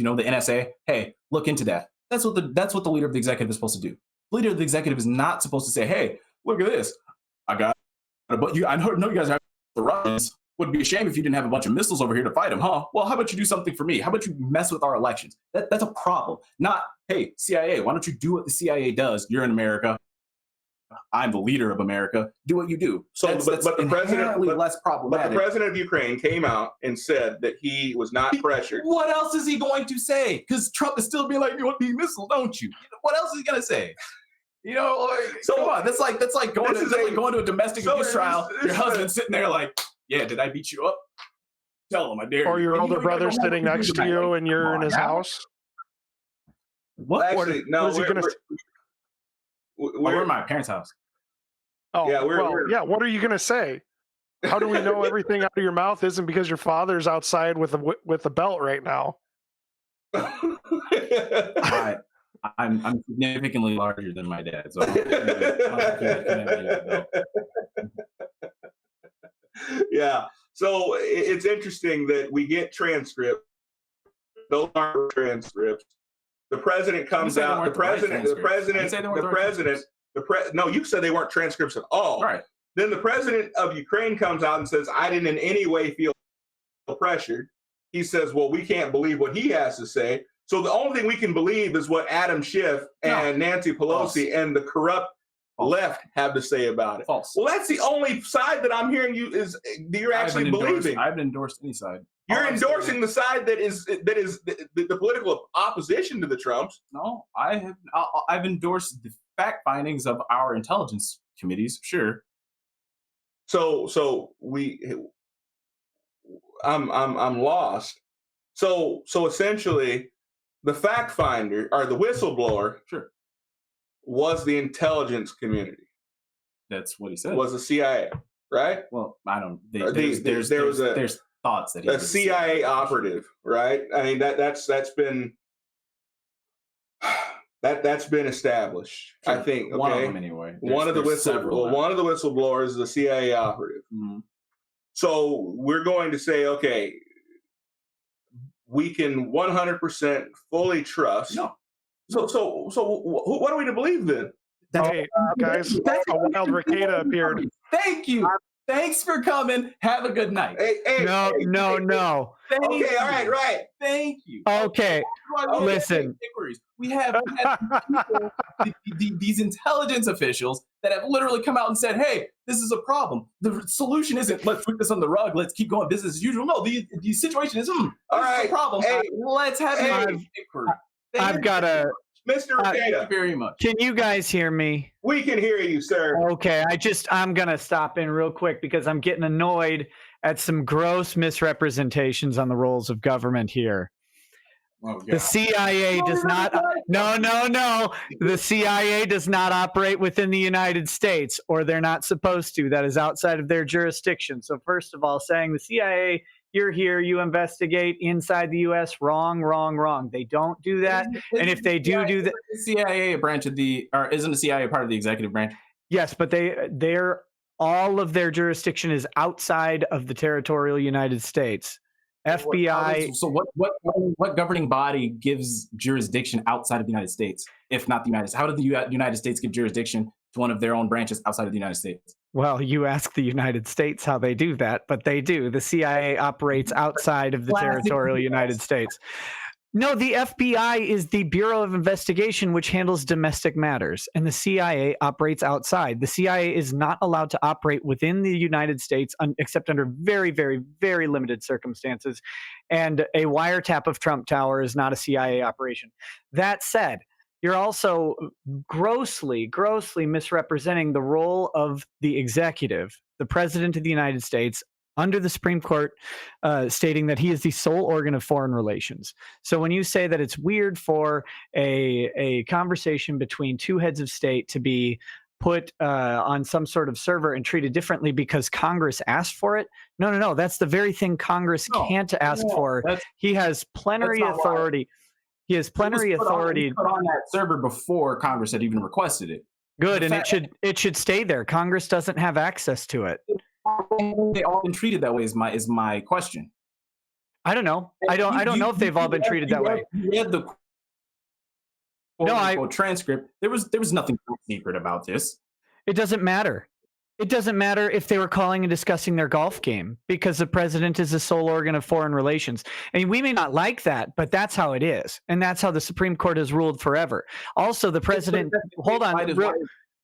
NSA, hey, look into that. That's what the leader of the executive is supposed to do. The leader of the executive is not supposed to say, hey, look at this. I know you guys have the Russians. Would be a shame if you didn't have a bunch of missiles over here to fight them, huh? Well, how about you do something for me? How about you mess with our elections? That's a problem. Not, hey, CIA, why don't you do what the CIA does? You're in America. I'm the leader of America. Do what you do. So, but the less problematic. But the president of Ukraine came out and said that he was not pressured. What else is he going to say? Because Trump is still being like, you want these missiles, don't you? What else is he going to say? So come on. That's like going to a domestic abuse trial. Your husband's sitting there like, yeah, did I beat you up? Tell him I dare you. Or your older brother sitting next to you and you're in his house. What? Actually, no. We're in my parents' house. Oh, yeah. What are you gonna say? How do we know everything out of your mouth isn't because your father's outside with a belt right now? I'm significantly larger than my dad, so. Yeah. So it's interesting that we get transcripts. Those aren't transcripts. The president comes out. No, you said they weren't transcripts at all. Right. Then the president of Ukraine comes out and says, I didn't in any way feel pressured. He says, well, we can't believe what he has to say. So the only thing we can believe is what Adam Schiff and Nancy Pelosi and the corrupt left have to say about it. False. Well, that's the only side that I'm hearing you're actually believing. I haven't endorsed any side. You're endorsing the side that is the political opposition to the Trumps. No, I've endorsed the fact findings of our intelligence committees, sure. So I'm lost. So essentially, the fact finder or the whistleblower, sure, was the intelligence community. That's what he said. Was the CIA, right? Well, I don't. There's thoughts that he a CIA operative, right? I mean that's been established. Sure. I think. Okay? One of them anyway. One of the whistleblowers is a CIA operative. Mm-hmm. So we're going to say, okay, we can 100% fully trust. No. So what are we to believe then? Hey, guys, a wild Ricada appeared. Thank you. Thanks for coming. Have a good night. No. Okay, all right. Thank you. Okay, listen. We have these intelligence officials that have literally come out and said, hey, this is a problem. The solution isn't let's put this on the rug, let's keep going business as usual. No, the situation is, this is a problem. Hey, let's have an inquiry. I've got a... Mr. Ricada. Thank you very much. Can you guys hear me? We can hear you, sir. Okay, I'm going to stop in real quick because I'm getting annoyed at some gross misrepresentations on the roles of government here. Oh, the CIA does not. No. The CIA does not operate within the United States, or they're not supposed to. That is outside of their jurisdiction. So first of all, saying the CIA, you're here, you investigate inside the U.S. Wrong. They don't do that. And if they do that, the CIA a branch of isn't the CIA part of the executive branch? Yes, but they're all of their jurisdiction is outside of the territorial United States. FBI. So what governing body gives jurisdiction outside of the United States, if not the United States? How did the United States give jurisdiction to one of their own branches outside of the United States? Well, you ask the United States how they do that, but they do. The CIA operates outside of the territorial United States. No, the FBI is the Bureau of Investigation, which handles domestic matters, and the CIA operates outside. The CIA is not allowed to operate within the United States except under very, very, very limited circumstances, and a wiretap of Trump Tower is not a CIA operation. That said, you're also grossly misrepresenting the role of the executive, the President of the United States, under the Supreme Court, stating that he is the sole organ of foreign relations. So when you say that it's weird for a conversation between two heads of state to be put on some sort of server and treated differently because Congress asked for it, no, that's the very thing Congress can't ask for. He has plenary authority. He has plenary authority. Put on that server before Congress had even requested it. Good, and it should stay there. Congress doesn't have access to it. they all been treated that way is my question. I don't know. I don't know if they've all been treated that way. You read the transcript. There was nothing secret about this. It doesn't matter. It doesn't matter if they were calling and discussing their golf game, because the president is the sole organ of foreign relations. I mean, we may not like that, but that's how it is. And that's how the Supreme Court has ruled forever. Also, the president, hold on,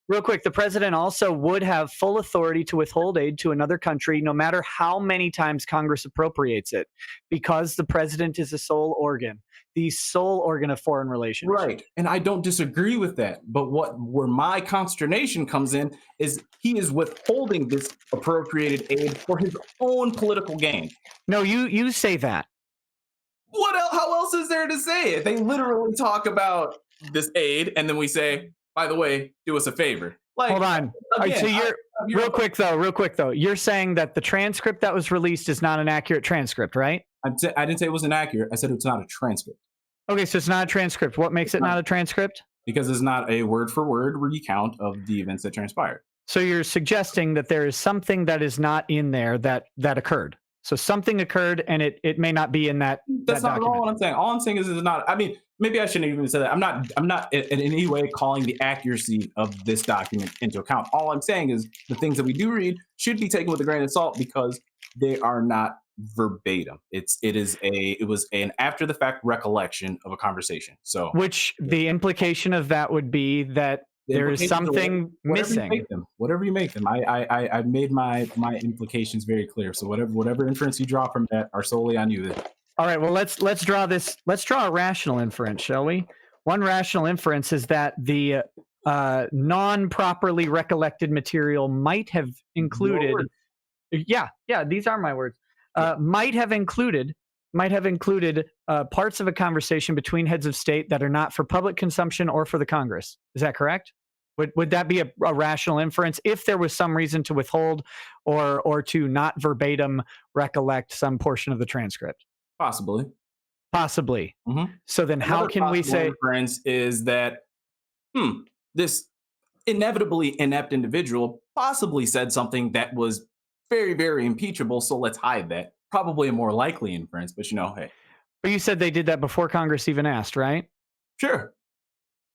real quick, the president also would have full authority to withhold aid to another country, no matter how many times Congress appropriates it, because the president is the sole organ of foreign relations. Right. And I don't disagree with that. But where my consternation comes in is he is withholding this appropriated aid for his own political gain. No, you say that. What else? How else is there to say it? They literally talk about this aid, and then we say, by the way, do us a favor. Like, hold on. Again, so you're real quick though. You're saying that the transcript that was released is not an accurate transcript, right? I didn't say it was inaccurate. I said it's not a transcript. Okay, so it's not a transcript. What makes it not a transcript? Because it's not a word-for-word recount of the events that transpired. So you're suggesting that there is something that is not in there that occurred. So something occurred, and it may not be in that. That's not all I'm saying. All I'm saying is it's not. I mean, maybe I shouldn't even say that. I'm not in any way calling the accuracy of this document into account. All I'm saying is the things that we do read should be taken with a grain of salt because they are not verbatim. It was an after the fact recollection of a conversation. So which the implication of that would be that there is something missing. Whatever you make them. I made my implications very clear. So whatever inference you draw from that are solely on you. All right, well let's draw a rational inference, shall we? One rational inference is that the non-properly recollected material might have included these are my words. Might have included parts of a conversation between heads of state that are not for public consumption or for the Congress. Is that correct? Would that be a rational inference if there was some reason to withhold or to not verbatim recollect some portion of the transcript? Possibly. Mm-hmm. So then how can we say inference is that this inevitably inept individual possibly said something that was very, very impeachable, so let's hide that. Probably a more likely inference, but hey. But you said they did that before Congress even asked, right? Sure.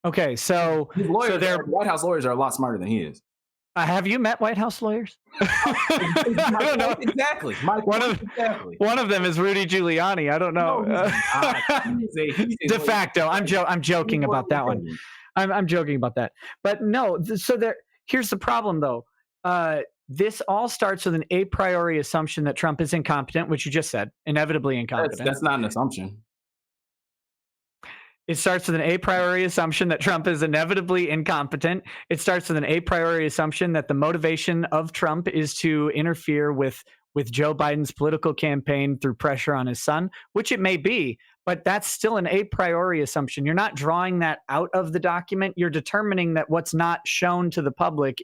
Okay, so White House lawyers are a lot smarter than he is. Have you met White House lawyers? I don't know exactly. One of them is Rudy Giuliani. I don't know. He's de facto. I'm joking about that one. I'm joking about that. But no. So here's the problem, though. This all starts with an a priori assumption that Trump is incompetent, which you just said, inevitably incompetent. That's not an assumption. It starts with an a priori assumption that Trump is inevitably incompetent. It starts with an a priori assumption that the motivation of Trump is to interfere with Joe Biden's political campaign through pressure on his son, which it may be, but that's still an a priori assumption. You're not drawing that out of the document. You're determining that what's not shown to the public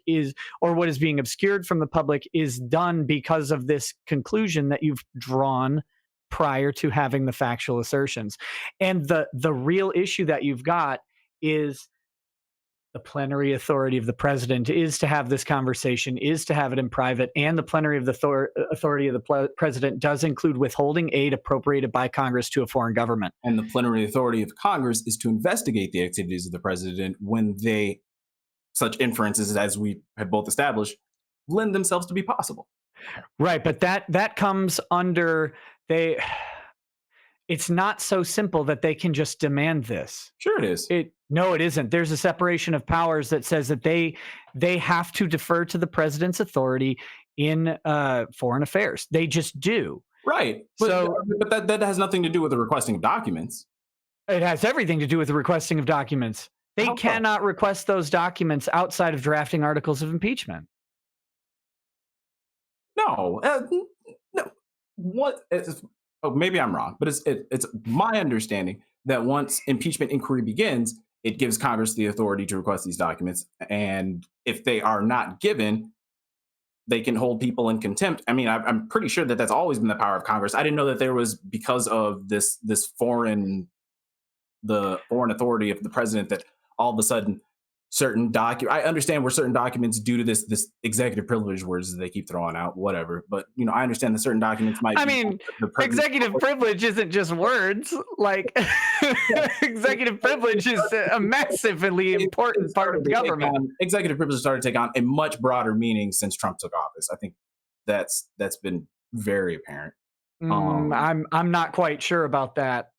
or what is being obscured from the public is done because of this conclusion that you've drawn prior to having the factual assertions. And the real issue that you've got is the plenary authority of the president is to have this conversation, is to have it in private, and the plenary of the authority of the president does include withholding aid appropriated by Congress to a foreign government. And the plenary authority of Congress is to investigate the activities of the president when such inferences, as we have both established, lend themselves to be possible. Right, but that comes under it's not so simple that they can just demand this. Sure it is. No, it isn't. There's a separation of powers that says that they have to defer to the president's authority in foreign affairs. They just do. Right. But that has nothing to do with the requesting of documents. It has everything to do with the requesting of documents. They cannot request those documents outside of drafting articles of impeachment. No. No. What? Maybe I'm wrong, but it's my understanding that once impeachment inquiry begins, it gives Congress the authority to request these documents. And if they are not given, they can hold people in contempt. I mean, I'm pretty sure that that's always been the power of Congress. I didn't know that there was, because of the foreign authority of the president, that all of a sudden certain I understand where certain documents, due to this executive privilege words that they keep throwing out, whatever. But I understand that certain documents might. I mean, executive privilege isn't just words. Like, executive privilege is a massively important part of government. Executive privilege started to take on a much broader meaning since Trump took office. I think that's been very apparent. I'm not quite sure about that.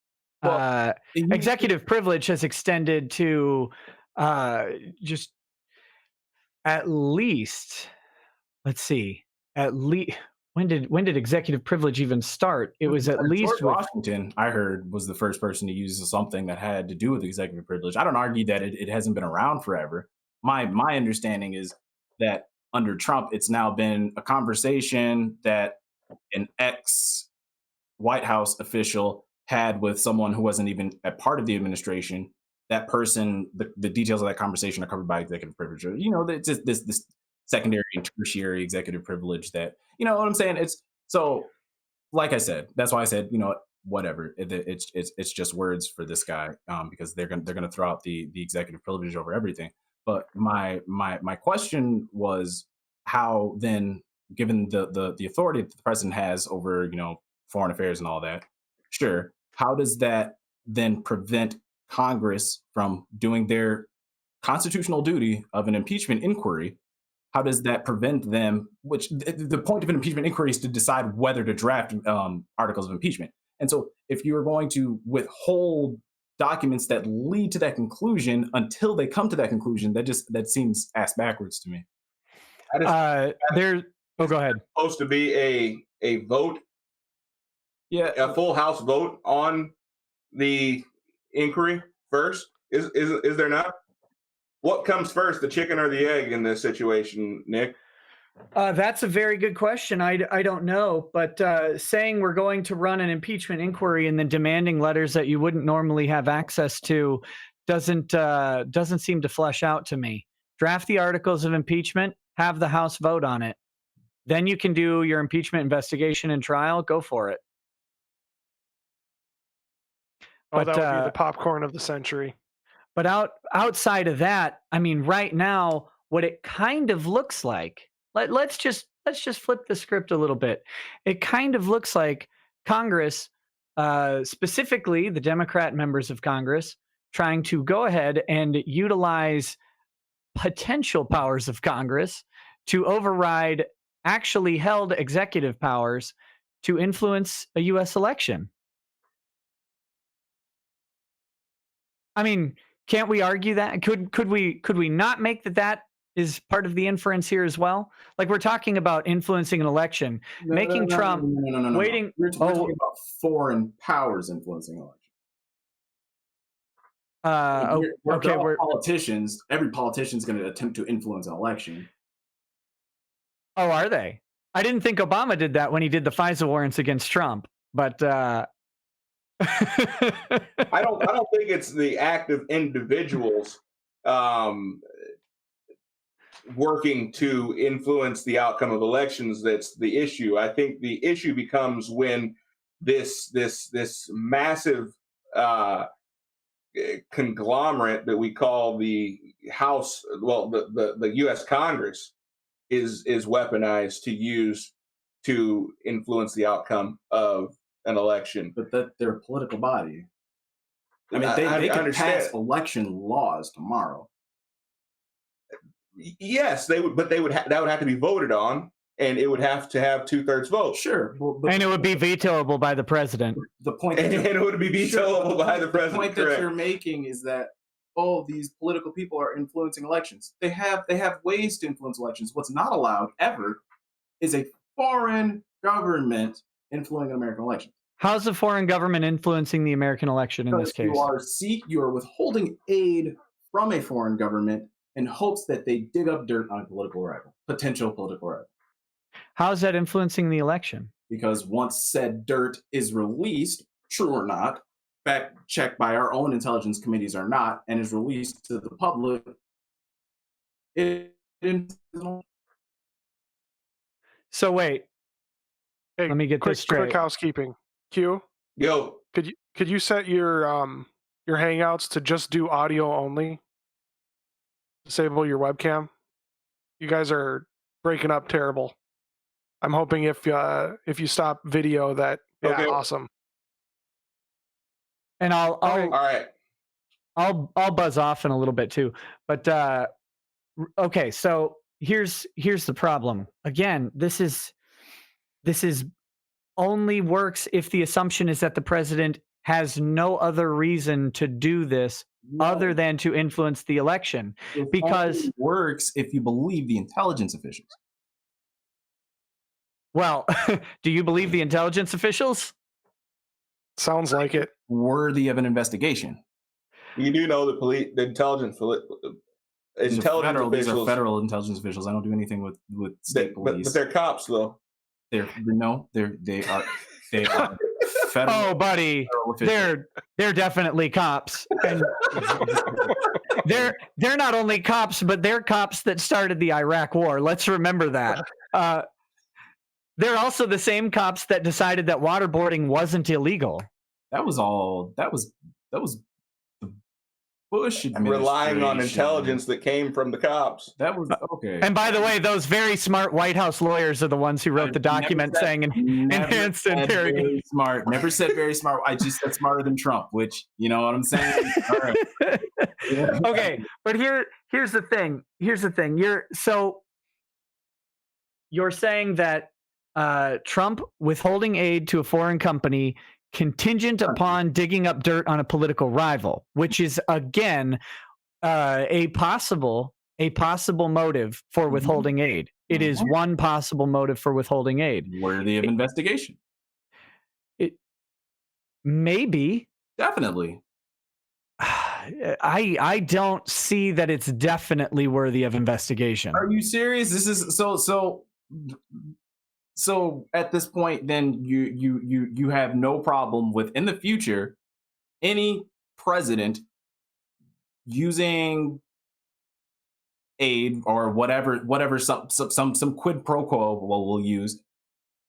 Well, executive privilege has extended to just at least, let's see, at least when did executive privilege even start? It was at least George Washington, I heard, was the first person to use something that had to do with executive privilege. I don't argue that it hasn't been around forever. My understanding is that under Trump, it's now been a conversation that an ex White House official had with someone who wasn't even a part of the administration. That person, the details of that conversation are covered by executive privilege. It's just this secondary and tertiary executive privilege that, you know what I'm saying? It's so, like I said, that's why I said, whatever. It's just words for this guy, because they're gonna throw out the executive privilege over everything. But my question was, how then, given the authority that the president has over foreign affairs and all that, sure, how does that then prevent Congress from doing their constitutional duty of an impeachment inquiry? How does that prevent them? Which the point of an impeachment inquiry is to decide whether to draft articles of impeachment. And so, if you are going to withhold documents that lead to that conclusion until they come to that conclusion, that seems ass backwards to me. Go ahead. Supposed to be a vote, a full House vote on the inquiry first. Is there not? What comes first, the chicken or the egg in this situation, Nick? That's a very good question. I don't know, but saying we're going to run an impeachment inquiry and then demanding letters that you wouldn't normally have access to doesn't seem to flesh out to me. Draft the articles of impeachment, have the House vote on it. Then you can do your impeachment investigation and trial. Go for it. That would be the popcorn of the century. But outside of that, I mean, right now, what it kind of looks like, let's just flip the script a little bit. It kind of looks like Congress, specifically the Democrat members of Congress, trying to go ahead and utilize potential powers of Congress to override actually held executive powers to influence a U.S. election. I mean, can't we argue that? Could we not make that is part of the inference here as well? Like, we're talking about influencing an election, making Trump waiting. We're talking about foreign powers influencing an election. We're politicians. Every politician is going to attempt to influence an election. Oh, are they? I didn't think Obama did that when he did the FISA warrants against Trump, but. I don't think it's the act of individuals working to influence the outcome of elections that's the issue. I think the issue becomes when this massive conglomerate that we call the House, the U.S. Congress, is weaponized to use to influence the outcome of an election. But that they're a political body. I mean, they can pass election laws tomorrow. Yes, they would, but that would have to be voted on, and it would have to have 2/3 vote. Sure, and it would be vetoable by the president. The point, and it would be vetoable by the president. The point that you're making is that these political people are influencing elections. They have ways to influence elections. What's not allowed ever is a foreign government influencing an American election. How's the foreign government influencing the American election in this case? You are withholding aid from a foreign government in hopes that they dig up dirt on a political rival, potential political rival. How is that influencing the election? Because once said dirt is released, true or not, fact checked by our own intelligence committees or not, and is released to the public, So wait. Hey, let me get this straight. Quick housekeeping. Q. Yo. Could you set your Hangouts to just do audio only? disable your webcam? You guys are breaking up terrible. I'm hoping if you stop video that Okay. awesome. And All right. I'll buzz off in a little bit too. But okay, so here's the problem. Again, this is only works if the assumption is that the president has no other reason to do this other than to influence the election. Because it works if you believe the intelligence officials. Well, do you believe the intelligence officials? Sounds like it. Worthy of an investigation. You do know the intelligence These are officials. federal intelligence officials. I don't do anything with state police. But they're cops, though. They are federal. Oh, buddy, they're definitely cops. And they're not only cops, but they're cops that started the Iraq War. Let's remember that. They're also the same cops that decided that waterboarding wasn't illegal. That was the Bush administration. Relying on intelligence that came from the cops. That was okay. And by the way, those very smart White House lawyers are the ones who wrote the document saying enhanced interrogation. Very smart. Never said very smart. I just said smarter than Trump, which you know what I'm saying. All right. Yeah. Okay, but here's the thing. You're saying that Trump withholding aid to a foreign company contingent upon digging up dirt on a political rival, which is again a possible motive for withholding aid. It is one possible motive for withholding aid. Worthy of investigation. It maybe. Definitely. I don't see that it's definitely worthy of investigation. Are you serious? This is so at this point, then you have no problem with in the future any president using aid or whatever some quid pro quo will use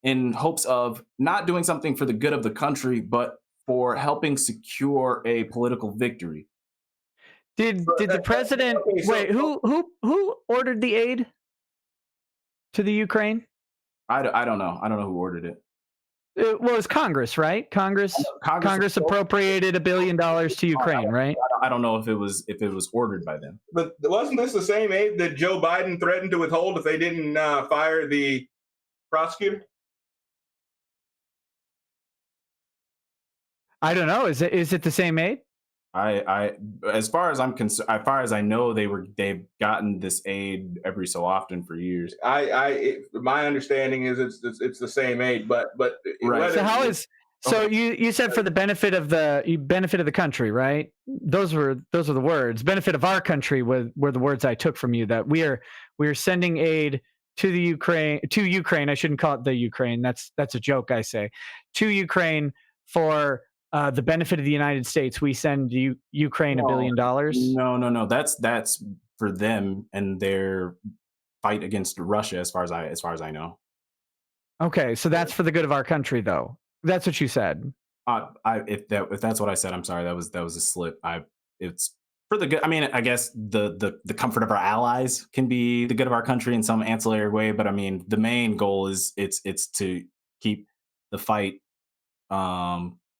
in hopes of not doing something for the good of the country, but for helping secure a political victory. Did the president who ordered the aid to the Ukraine? I don't know. I don't know who ordered it. It was Congress, right? Congress appropriated $1 billion to Ukraine, right? I don't know if it was ordered by them. But wasn't this the same aid that Joe Biden threatened to withhold if they didn't fire the prosecutor? I don't know. Is it the same aid? I as far as I'm concerned, as far as I know, they've gotten this aid every so often for years. My understanding is it's the same aid, but right. So how is you said for the benefit of the country, right? Those were the words. Benefit of our country were the words I took from you, that we are sending aid to the Ukraine. I shouldn't call it the Ukraine. That's a joke, I say. To Ukraine for the benefit of the United States. We send Ukraine $1 billion. No. That's for them and their fight against Russia, as far as I know. Okay, so that's for the good of our country, though. That's what you said. If that's what I said, I'm sorry. That was a slip. It's for the good. I mean, I guess the comfort of our allies can be the good of our country in some ancillary way, but I mean, the main goal is it's to keep the fight.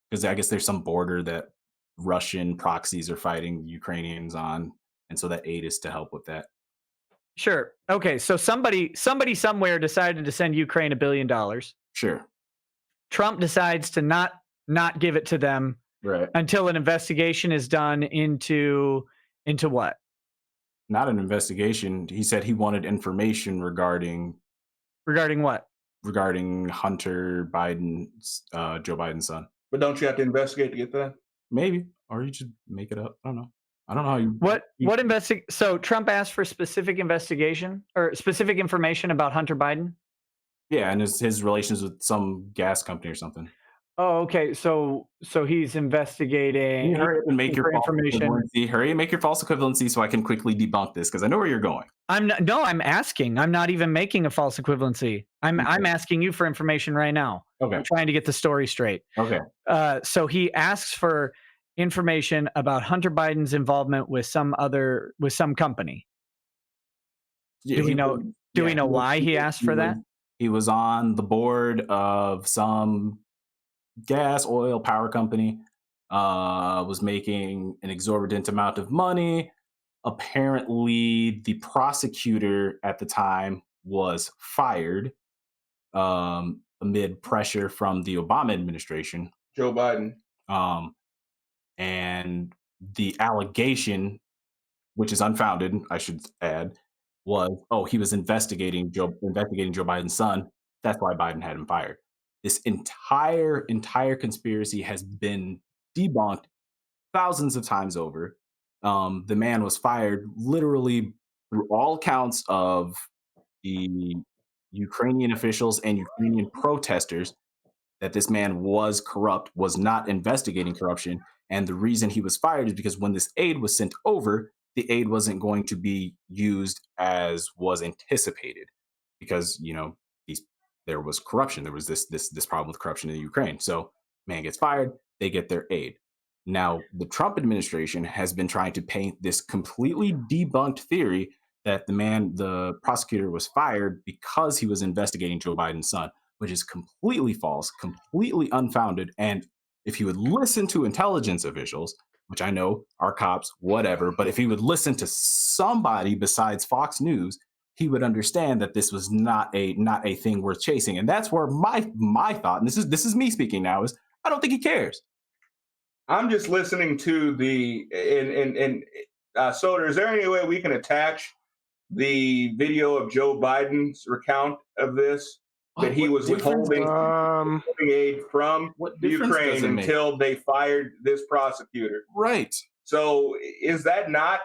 Because I guess there's some border that Russian proxies are fighting Ukrainians on, and so that aid is to help with that. Sure. Okay. So somebody somewhere decided to send Ukraine $1 billion. Sure. Trump decides to not give it to them until an investigation is done into what? Not an investigation. He said he wanted information regarding what? Regarding Hunter Biden's Joe Biden's son. But don't you have to investigate to get that? Maybe, or you should make it up. I don't know. I don't know how you. What So Trump asked for specific investigation or specific information about Hunter Biden. Yeah, and his relations with some gas company or something. Oh, okay. So he's investigating. Hurry up and make your information. Hurry and make your false equivalency so I can quickly debunk this, because I know where you're going. I'm asking. I'm not even making a false equivalency. I'm asking you for information right now. Okay. I'm trying to get the story straight. Okay. So he asks for information about Hunter Biden's involvement with some company. Do we know? Do we know why he asked for that? He was on the board of some gas, oil, power company. Was making an exorbitant amount of money. Apparently, the prosecutor at the time was fired amid pressure from the Obama administration. Joe Biden. And the allegation, which is unfounded, I should add, was, he was investigating Joe Biden's son. That's why Biden had him fired. This entire conspiracy has been debunked thousands of times over. The man was fired literally through all accounts of the Ukrainian officials and Ukrainian protesters that this man was corrupt, was not investigating corruption. And the reason he was fired is because when this aid was sent over, the aid wasn't going to be used as was anticipated because, there was corruption. There was this problem with corruption in the Ukraine. So man gets fired, they get their aid. Now, the Trump administration has been trying to paint this completely debunked theory that the prosecutor was fired because he was investigating Joe Biden's son, which is completely false, completely unfounded. And if he would listen to intelligence officials, which I know are cops, whatever, but if he would listen to somebody besides Fox News, he would understand that this was not a thing worth chasing. And that's where my thought, and this is me speaking now, is I don't think he cares. I'm just listening to Soder, is there any way we can attach the video of Joe Biden's recount of this? That he was withholding aid from the Ukraine until they fired this prosecutor. Right. So is that not,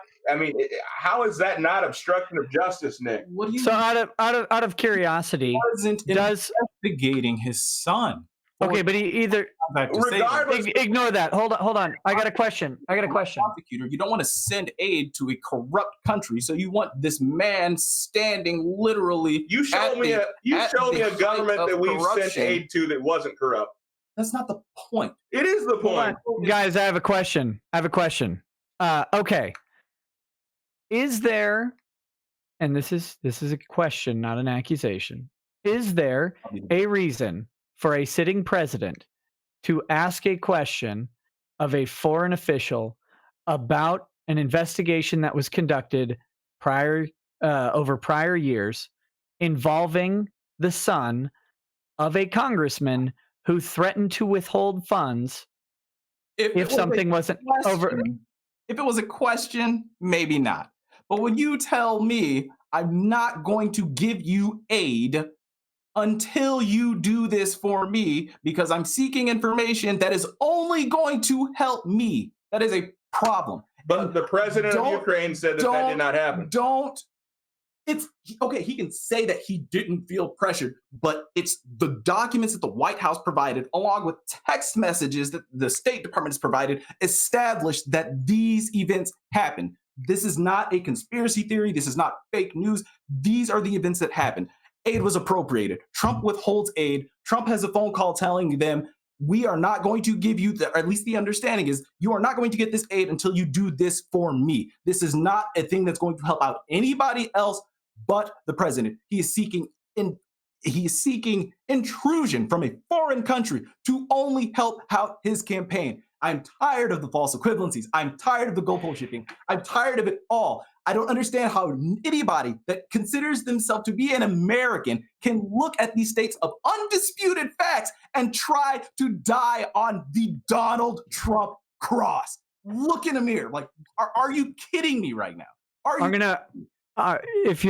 how is that not obstruction of justice, Nick? So out of curiosity, does investigating his son? Okay, but he either regardless. Ignore that. Hold on. I got a question. Prosecutor, you don't want to send aid to a corrupt country, so you want this man standing literally. You show me a government that we've sent aid to that wasn't corrupt. That's not the point. It is the point, guys. I have a question. Okay. Is there, and this is a question, not an accusation. Is there a reason for a sitting president to ask a question of a foreign official about an investigation that was conducted over prior years involving the son of a congressman who threatened to withhold funds if something wasn't over? If it was a question, maybe not. But when you tell me I'm not going to give you aid until you do this for me because I'm seeking information that is only going to help me, that is a problem. But the president of Ukraine said that did not happen. He can say that he didn't feel pressured, but it's the documents that the White House provided, along with text messages that the State Department has provided, established that these events happened. This is not a conspiracy theory. This is not fake news. These are the events that happened. Aid was appropriated. Trump withholds aid. Trump has a phone call telling them, we are not going to give you, or at least the understanding is, you are not going to get this aid until you do this for me. This is not a thing that's going to help out anybody else but the president. He is seeking intrusion from a foreign country to only help out his campaign. I'm tired of the false equivalencies. I'm tired of the goalpost shifting. I'm tired of it all. I don't understand how anybody that considers themselves to be an American can look at these states of undisputed facts and try to die on the Donald Trump cross. Look in the mirror. Like, are you kidding me right now? If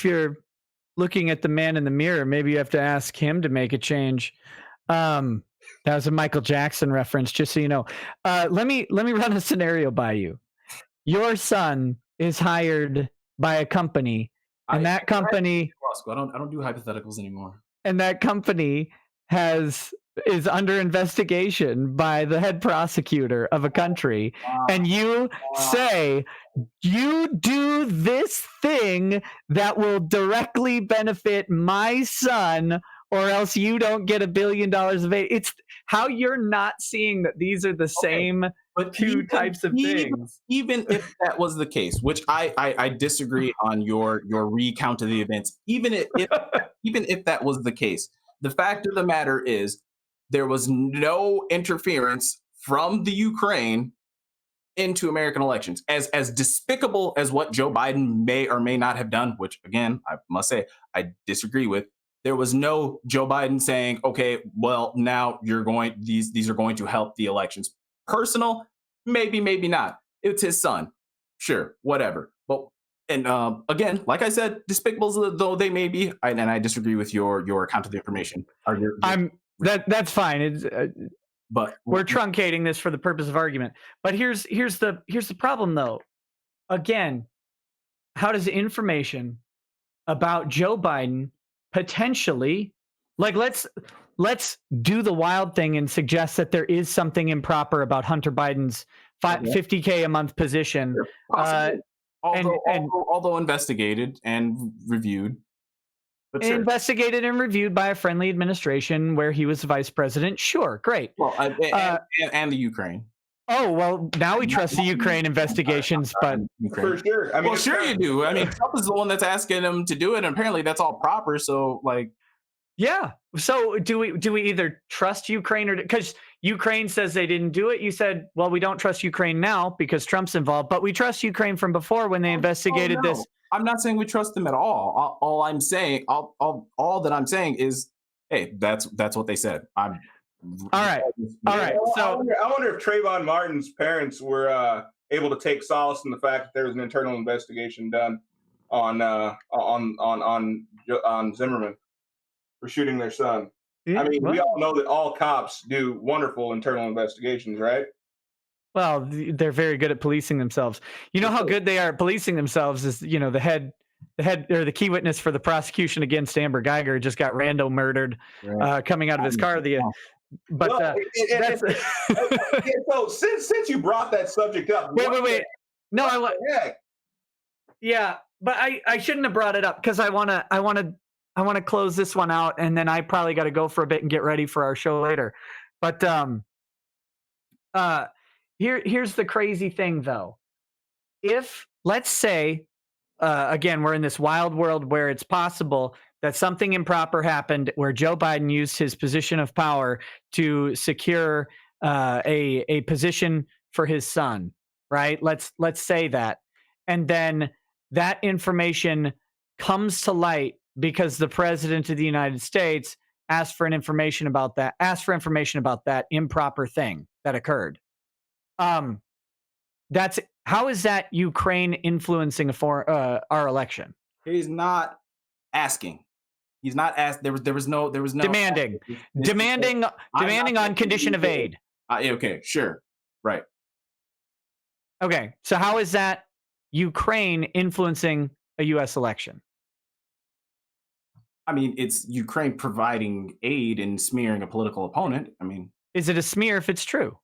you're looking at the man in the mirror, maybe you have to ask him to make a change. That was a Michael Jackson reference, just so you know. Let me run a scenario by you. Your son is hired by a company, and that company. I don't do hypotheticals anymore. And that company is under investigation by the head prosecutor of a country, and you say, you do this thing that will directly benefit my son or else you don't get $1 billion of aid. It's how you're not seeing that these are the same two types of things. Even if that was the case, which I disagree on your recount of the events, even if that was the case, the fact of the matter is there was no interference from the Ukraine into American elections. As despicable as what Joe Biden may or may not have done, which again, I must say, I disagree with. There was no Joe Biden saying, okay, well, now these are going to help the elections. Personal, maybe, maybe not. It's his son. Sure, whatever. But again, like I said, despicable though they may be, and I disagree with your account of the information. That's fine. But we're truncating this for the purpose of argument. But here's the problem though. Again, how does information about Joe Biden potentially, like let's do the wild thing and suggest that there is something improper about Hunter Biden's $50K a month position, although investigated and reviewed. But sure. Investigated and reviewed by a friendly administration where he was the vice president. Sure, great. Well, and the Ukraine. Oh, well, now we trust the Ukraine investigations, but for sure. I mean, well, sure you do. I mean, Trump is the one that's asking him to do it, and apparently that's all proper. So, like, yeah. So, do we either trust Ukraine or because Ukraine says they didn't do it? You said, well, we don't trust Ukraine now because Trump's involved, but we trust Ukraine from before when they investigated this. I'm not saying we trust them at all. All I'm saying, all that I'm saying is, hey, that's what they said. All right. So I wonder if Trayvon Martin's parents were able to take solace in the fact that there was an internal investigation done on Zimmerman for shooting their son. I mean, we all know that all cops do wonderful internal investigations, right? Well, they're very good at policing themselves. You know how good they are at policing themselves is, the head or the key witness for the prosecution against Amber Geiger just got rando murdered coming out of his car. So since you brought that subject up, wait. No, yeah, but I shouldn't have brought it up because I want to close this one out, and then I probably got to go for a bit and get ready for our show later. But here's the crazy thing, though. If, let's say, again, we're in this wild world where it's possible that something improper happened where Joe Biden used his position of power to secure a position for his son, right? Let's say that. And then that information comes to light because the president of the United States asked for information about that improper thing that occurred. How is that Ukraine influencing our election? He's not asking. He's not asked. There was no demanding on condition of aid. Okay, sure, right. Okay, so how is that Ukraine influencing a U.S. election? I mean, it's Ukraine providing aid and smearing a political opponent. I mean, is it a smear if it's true?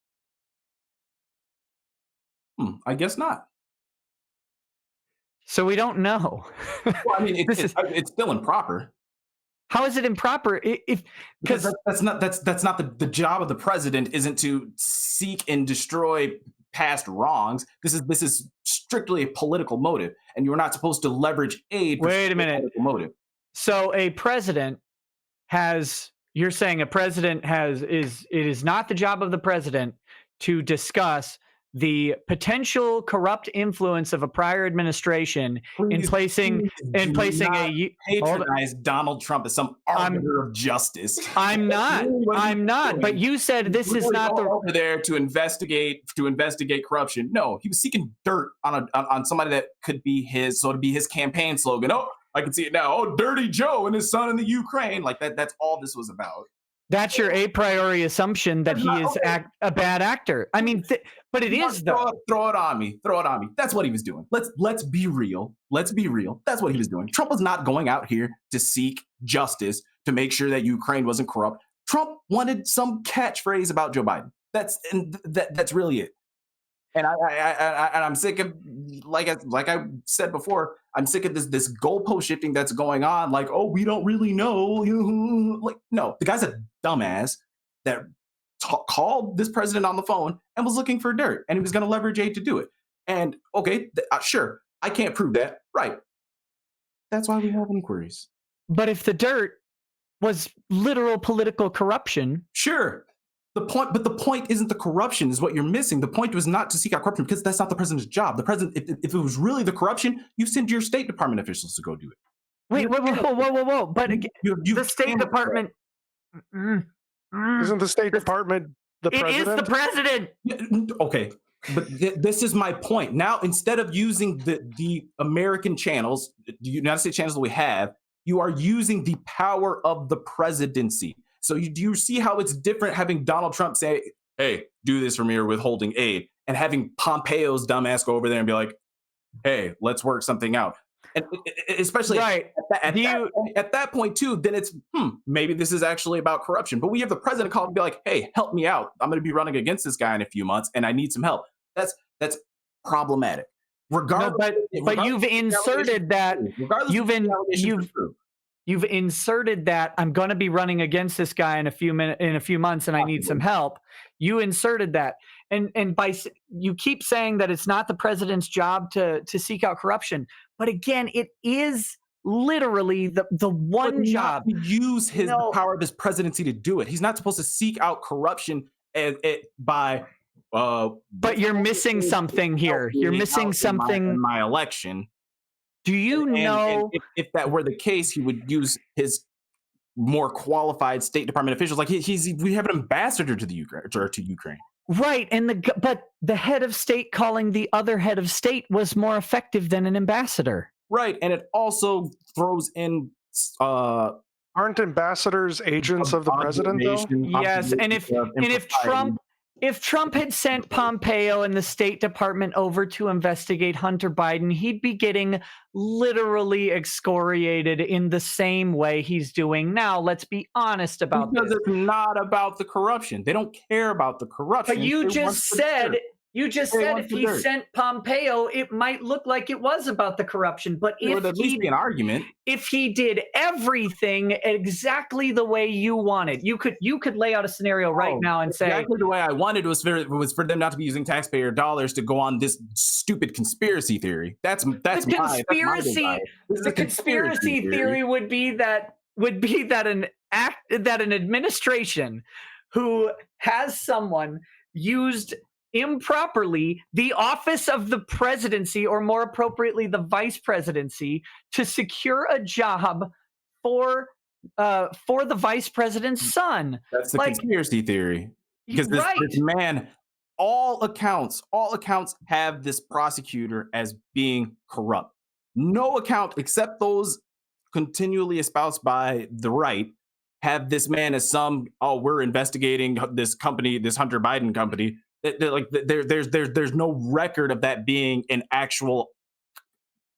I guess not. So we don't know. Well, I mean, it's still improper. How is it improper? Because that's not the job of the president. Isn't to seek and destroy past wrongs. This is strictly a political motive, and you're not supposed to leverage aid. Wait a minute. Motive. So a president has. You're saying a president has it is not the job of the president to discuss the potential corrupt influence of a prior administration in placing a patronize Donald Trump as some arbiter of justice. I'm not. But you said this is not over there to investigate corruption. No, he was seeking dirt on somebody that could be his campaign slogan. Oh, I can see it now. Oh, Dirty Joe and his son in the Ukraine. Like that. That's all this was about. That's your a priori assumption that he is a bad actor. I mean, but it is though. Throw it on me. That's what he was doing. Let's be real. That's what he was doing. Trump was not going out here to seek justice to make sure that Ukraine wasn't corrupt. Trump wanted some catchphrase about Joe Biden. That's really it. And I'm sick of, like I said before, I'm sick of this goalpost shifting that's going on. Like, oh, we don't really know. Like, no, the guy's a dumbass that called this president on the phone and was looking for dirt, and he was going to leverage aid to do it. And okay, sure, I can't prove that, right? That's why we have inquiries. But if the dirt was literal political corruption, sure. The point isn't the corruption is what you're missing. The point was not to seek out corruption because that's not the president's job. The president, if it was really the corruption, you send your State Department officials to go do it. Wait, whoa. But the State Department isn't the State Department the president? It is the president. Okay, but this is my point. Now, instead of using the American channels, the United States channels that we have, you are using the power of the presidency. So do you see how it's different having Donald Trump say, hey, do this for me or withholding aid, and having Pompeo's dumbass go over there and be like, hey, let's work something out. And especially right. at that point, too, then it's, maybe this is actually about corruption. But we have the president call and be like, hey, help me out. I'm going to be running against this guy in a few months, and I need some help. That's problematic. Regardless, but you've inserted that. You've inserted that I'm going to be running against this guy in a few months, and I need some help. You inserted that, and you keep saying that it's not the president's job to seek out corruption, but again, it is literally the one job. Use the power of his presidency to do it. He's not supposed to seek out corruption by. But you're missing something here. You're missing something. In my election. Do you know if that were the case, he would use his more qualified State Department officials? Like we have an ambassador to the Ukraine, right? But the head of state calling the other head of state was more effective than an ambassador, right? And it also throws in. Aren't ambassadors agents of the president, though? Yes, and if Trump had sent Pompeo and the State Department over to investigate Hunter Biden, he'd be getting literally excoriated in the same way he's doing now. Let's be honest about this. Because it's not about the corruption. They don't care about the corruption. But you just said if he sent Pompeo, it might look like it was about the corruption. But it would at least be an argument. If he did everything exactly the way you wanted, you could lay out a scenario right now and say exactly the way I wanted was for them not to be using taxpayer dollars to go on this stupid conspiracy theory. That's the conspiracy theory would be that an administration who has someone used improperly the office of the presidency, or more appropriately the vice presidency, to secure a job for the vice president's son. That's the conspiracy theory. Because this man, all accounts have this prosecutor as being corrupt. No account except those continually espoused by the right have this man as we're investigating this company, this Hunter Biden company. There's no record of that being an actual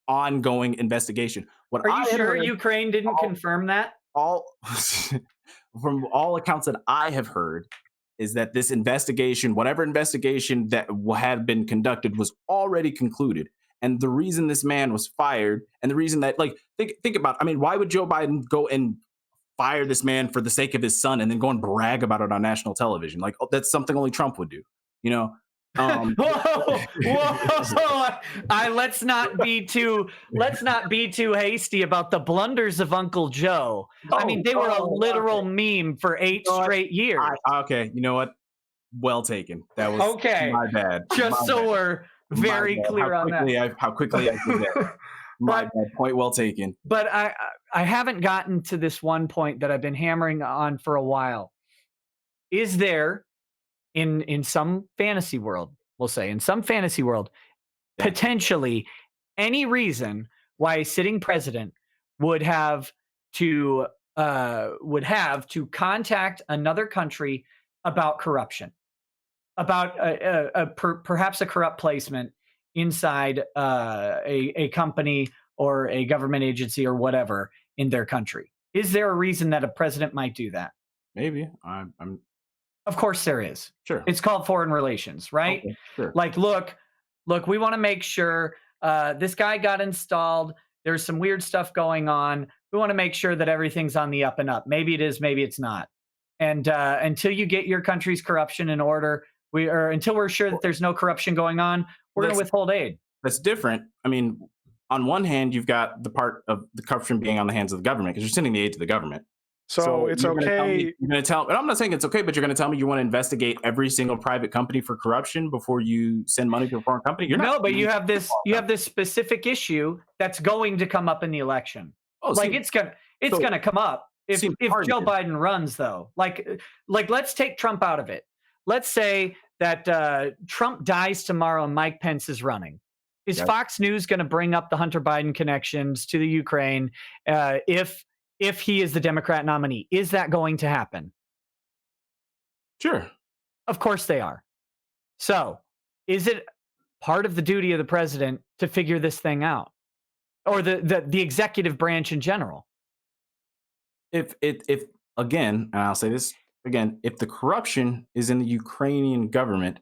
ongoing investigation. Are you sure Ukraine didn't confirm that? From all accounts that I have heard, is that this investigation, whatever investigation that had been conducted, was already concluded. And the reason this man was fired, and the reason that, think about, why would Joe Biden go and fire this man for the sake of his son and then go and brag about it on national television? That's something only Trump would do. Whoa! Let's not be too hasty about the blunders of Uncle Joe. They were a literal meme for 8 straight years. Okay, you know what? Well taken. That was my bad. We're very clear on that. How quickly I forget. My bad. Point well taken. But I haven't gotten to this one point that I've been hammering on for a while. Is there, in some fantasy world, potentially any reason why a sitting president would have to contact another country about corruption, about perhaps a corrupt placement inside a company or a government agency or whatever in their country? Is there a reason that a president might do that? Maybe. Of course there is. Sure. It's called foreign relations, right? Okay, sure. Like, look, we want to make sure this guy got installed. There's some weird stuff going on. We want to make sure that everything's on the up and up. Maybe it is, maybe it's not. And until you get your country's corruption in order, until we're sure that there's no corruption going on, we're going to withhold aid. That's different. I mean, on one hand, you've got the part of the corruption being on the hands of the government because you're sending the aid to the government. So it's okay. You're going to tell, and I'm not saying it's okay, but you're going to tell me you want to investigate every single private company for corruption before you send money to a foreign company. But you have this specific issue that's going to come up in the election. It's gonna come up if Joe Biden runs, though. Like let's take Trump out of it. Let's say that Trump dies tomorrow and Mike Pence is running. Is Fox News going to bring up the Hunter Biden connections to the Ukraine if he is the Democrat nominee? Is that going to happen? Sure. Of course they are. So is it part of the duty of the president to figure this thing out? Or the executive branch in general? If again, and I'll say this again, if the corruption is in the Ukrainian government,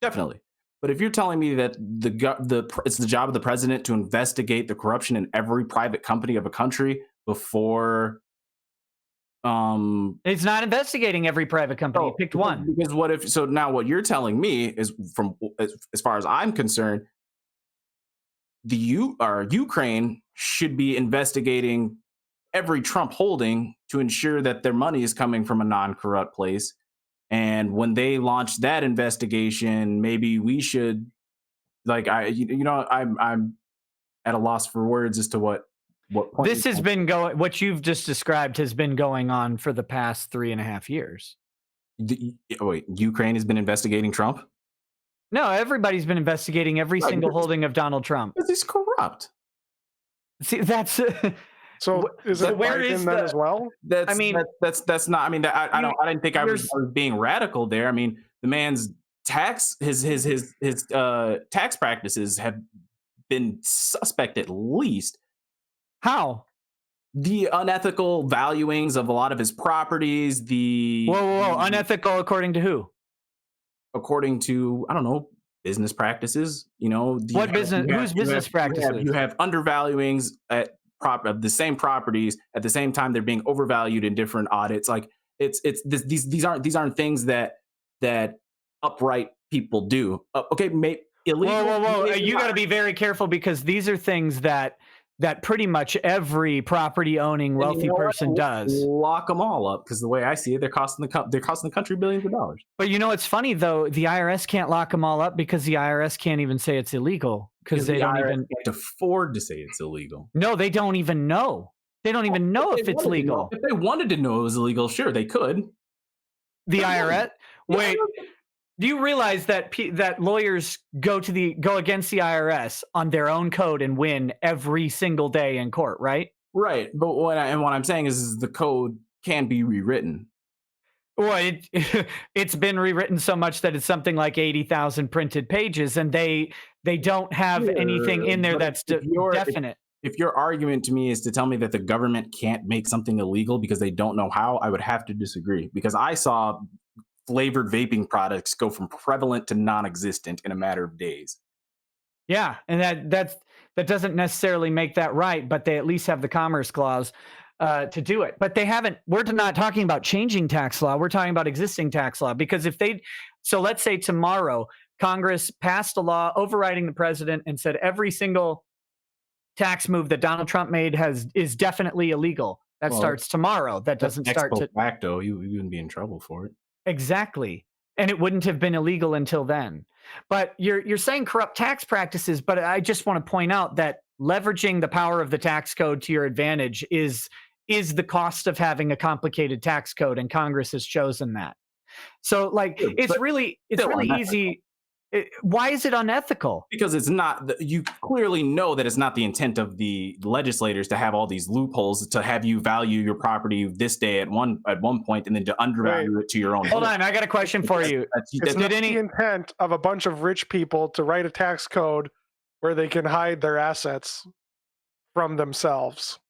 definitely. But if you're telling me that it's the job of the president to investigate the corruption in every private company of a country before, it's not investigating every private company. He picked one. Because now what you're telling me is, from as far as I'm concerned, Ukraine should be investigating every Trump holding to ensure that their money is coming from a non-corrupt place. And when they launch that investigation, maybe we should, I'm at a loss for words as to what point this has been going. What you've just described has been going on for the past 3.5 years. Ukraine has been investigating Trump? No, everybody's been investigating every single holding of Donald Trump. Because he's corrupt. See, that's so. Is it where is that as well? That's not. I mean, I didn't think I was being radical there. I mean, the man's his tax practices have been suspect at least. How? The unethical valuings of a lot of his properties. Whoa! Unethical according to who? According to, I don't know, business practices. What business? Whose business practices? You have undervaluings of the same properties at the same time they're being overvalued in different audits. Like these aren't things that upright people do. Okay, illegal. Whoa! You got to be very careful because these are things that pretty much every property owning wealthy person does. Lock them all up because the way I see it, they're costing the country billions of dollars. But it's funny though. The IRS can't lock them all up because the IRS can't even say it's illegal because they don't even afford to say it's illegal. No, they don't even know. They don't even know if it's legal. If they wanted to know it was illegal, sure, they could. The IRS? Wait. Do you realize that lawyers go against the IRS on their own code and win every single day in court, right? Right, but what I'm saying is the code can be rewritten. Well, it's been rewritten so much that it's something like 80,000 printed pages, and they don't have anything in there that's definite. If your argument to me is to tell me that the government can't make something illegal because they don't know how, I would have to disagree. Because I saw flavored vaping products go from prevalent to non-existent in a matter of days. Yeah, and that doesn't necessarily make that right, but they at least have the Commerce Clause to do it. But they haven't. We're not talking about changing tax law. We're talking about existing tax law. Because so let's say tomorrow Congress passed a law overriding the president and said every single tax move that Donald Trump made is definitely illegal. That starts tomorrow. That doesn't start to facto. You wouldn't be in trouble for it. Exactly. And it wouldn't have been illegal until then. But you're saying corrupt tax practices, but I just want to point out that leveraging the power of the tax code to your advantage is the cost of having a complicated tax code, and Congress has chosen that. So it's really easy. Why is it unethical? Because it's not. You clearly know that it's not the intent of the legislators to have all these loopholes to have you value your property this day at one point and then to undervalue it to your own. Hold on, I got a question for you. It's not the intent of a bunch of rich people to write a tax code where they can hide their assets from themselves.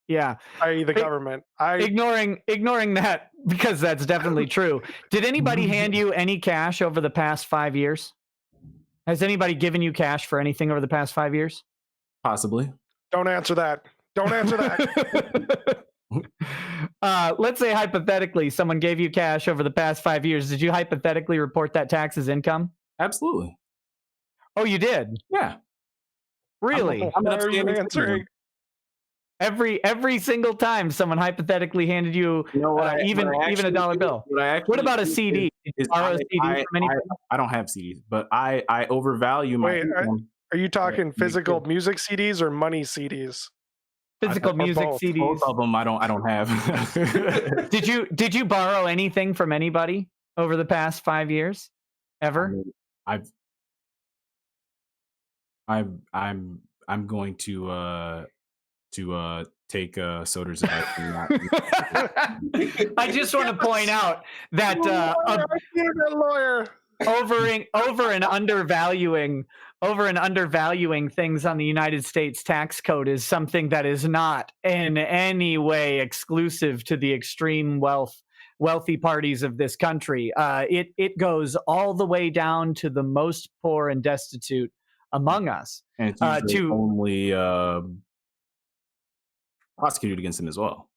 Yeah. I.e. the government. Ignoring that, because that's definitely true. Did anybody hand you any cash over the past 5 years? Has anybody given you cash for anything over the past 5 years? Possibly. Don't answer that. Don't answer that. Let's say hypothetically someone gave you cash over the past 5 years. Did you hypothetically report that tax as income? Absolutely. Oh, you did? Yeah. Really? Why are you answering? Every single time someone hypothetically handed you, even a dollar bill. What about a CD? Did you borrow a CD from anybody? I don't have CDs, but I overvalue my income. Are you talking physical music CDs or money CDs? Physical music CDs. Both of them I don't have. Did you borrow anything from anybody over the past 5 years? Ever? I'm going to take Soder's advice. I just want to point out that over and undervaluing things on the United States tax code is something that is not in any way exclusive to the extreme wealthy parties of this country. It goes all the way down to the most poor and destitute among us. And it's usually only prosecuted against them as well,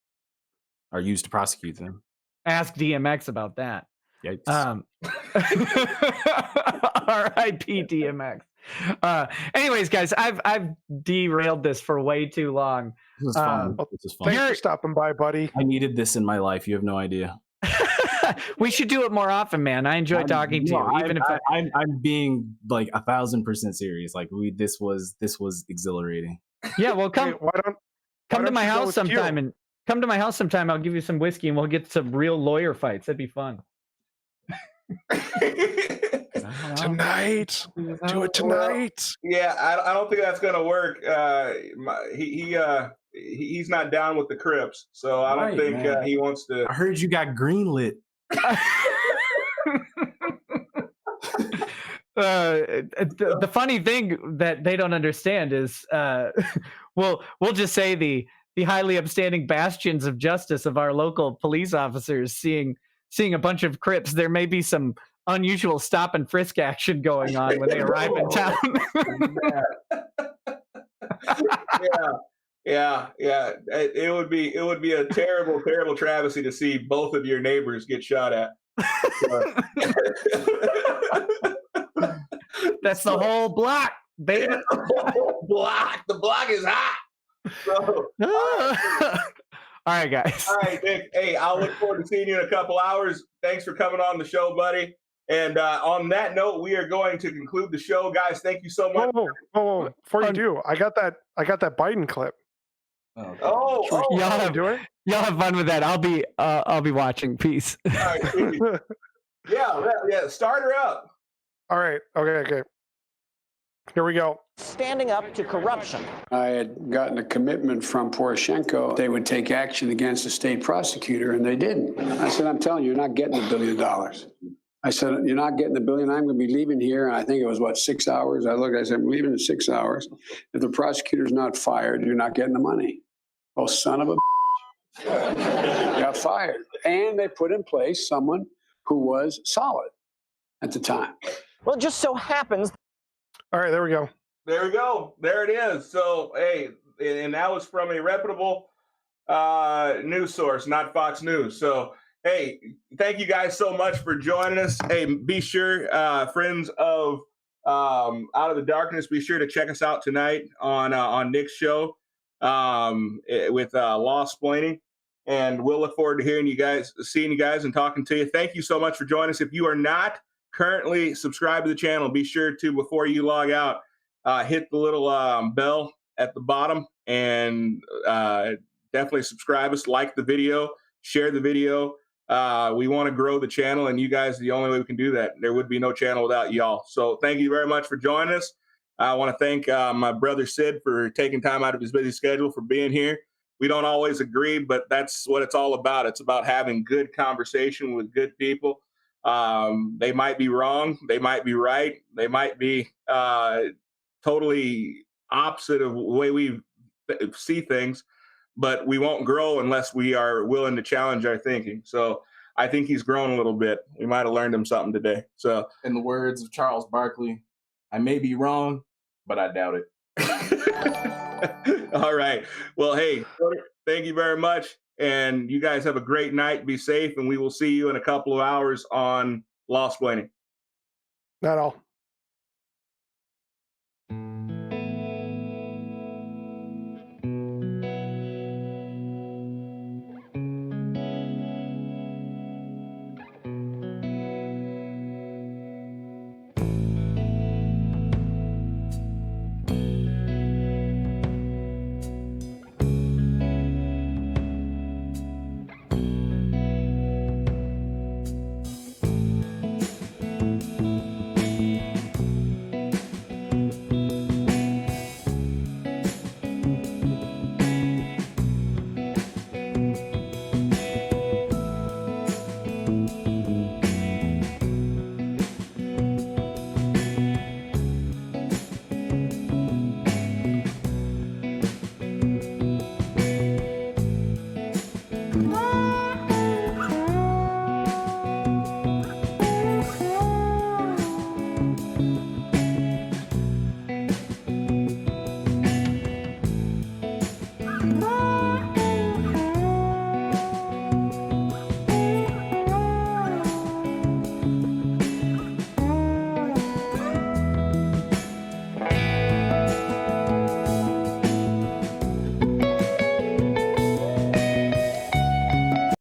are used to prosecute them. Ask DMX about that. Yikes. R.I.P. DMX. Anyways, guys, I've derailed this for way too long. This is fun. Thanks for stopping by, buddy. I needed this in my life. You have no idea. We should do it more often, man. I enjoy talking to you. Even if I'm being like 1,000% serious. Like this was exhilarating. Yeah, well, come to my house sometime and come to my house sometime. I'll give you some whiskey and we'll get some real lawyer fights. That'd be fun. Tonight, do it tonight. Yeah, I don't think that's gonna work. He's not down with the Crips, so I don't think he wants to. I heard you got greenlit. The funny thing that they don't understand is, we'll just say the highly upstanding bastions of justice of our local police officers seeing a bunch of Crips. There may be some unusual stop and frisk action going on when they arrive in town. Yeah. It would be a terrible travesty to see both of your neighbors get shot at. That's the whole block, baby. The whole block. The block is hot. So, all right, guys. All right, Nick. Hey, I'll look forward to seeing you in a couple hours. Thanks for coming on the show, buddy. And on that note, we are going to conclude the show, guys. Thank you so much. Whoa. Before you do, I got that Biden clip. Y'all have fun with that. I'll be watching. Peace. All right, peace. Yeah. Start her up. All right. Okay. Here we go. Standing up to corruption. I had gotten a commitment from Poroshenko. They would take action against the state prosecutor, and they didn't. I said, I'm telling you, you're not getting $1 billion. I said, you're not getting $1 billion. I'm going to be leaving here. And I think it was, 6 hours? I said, I'm leaving in 6 hours. If the prosecutor's not fired, you're not getting the money. Oh, son of a got fired. And they put in place someone who was solid at the time. Well, it just so happens. All right, there we go. There we go. There it is. So, hey, and that was from a reputable news source, not Fox News. So, hey, thank you guys so much for joining us. Hey, be sure, friends of Out of the Darkness, be sure to check us out tonight on Nick's show with Law Splaining. And we'll look forward to seeing you guys and talking to you. Thank you so much for joining us. If you are not currently subscribed to the channel, be sure to, before you log out, hit the little bell at the bottom and definitely subscribe us, like the video, share the video. We want to grow the channel, and you guys are the only way we can do that. There would be no channel without y'all. So thank you very much for joining us. I want to thank my brother Sid for taking time out of his busy schedule for being here. We don't always agree, but that's what it's all about. It's about having good conversation with good people. They might be wrong. They might be right. They might be totally opposite of the way we see things. but we won't grow unless we are willing to challenge our thinking. So I think he's grown a little bit. We might have learned him something today. So, in the words of Charles Barkley, I may be wrong, but I doubt it. All right. Well, hey, thank you very much. And you guys have a great night. Be safe. And we will see you in a couple of hours on Law Splaining. Not all.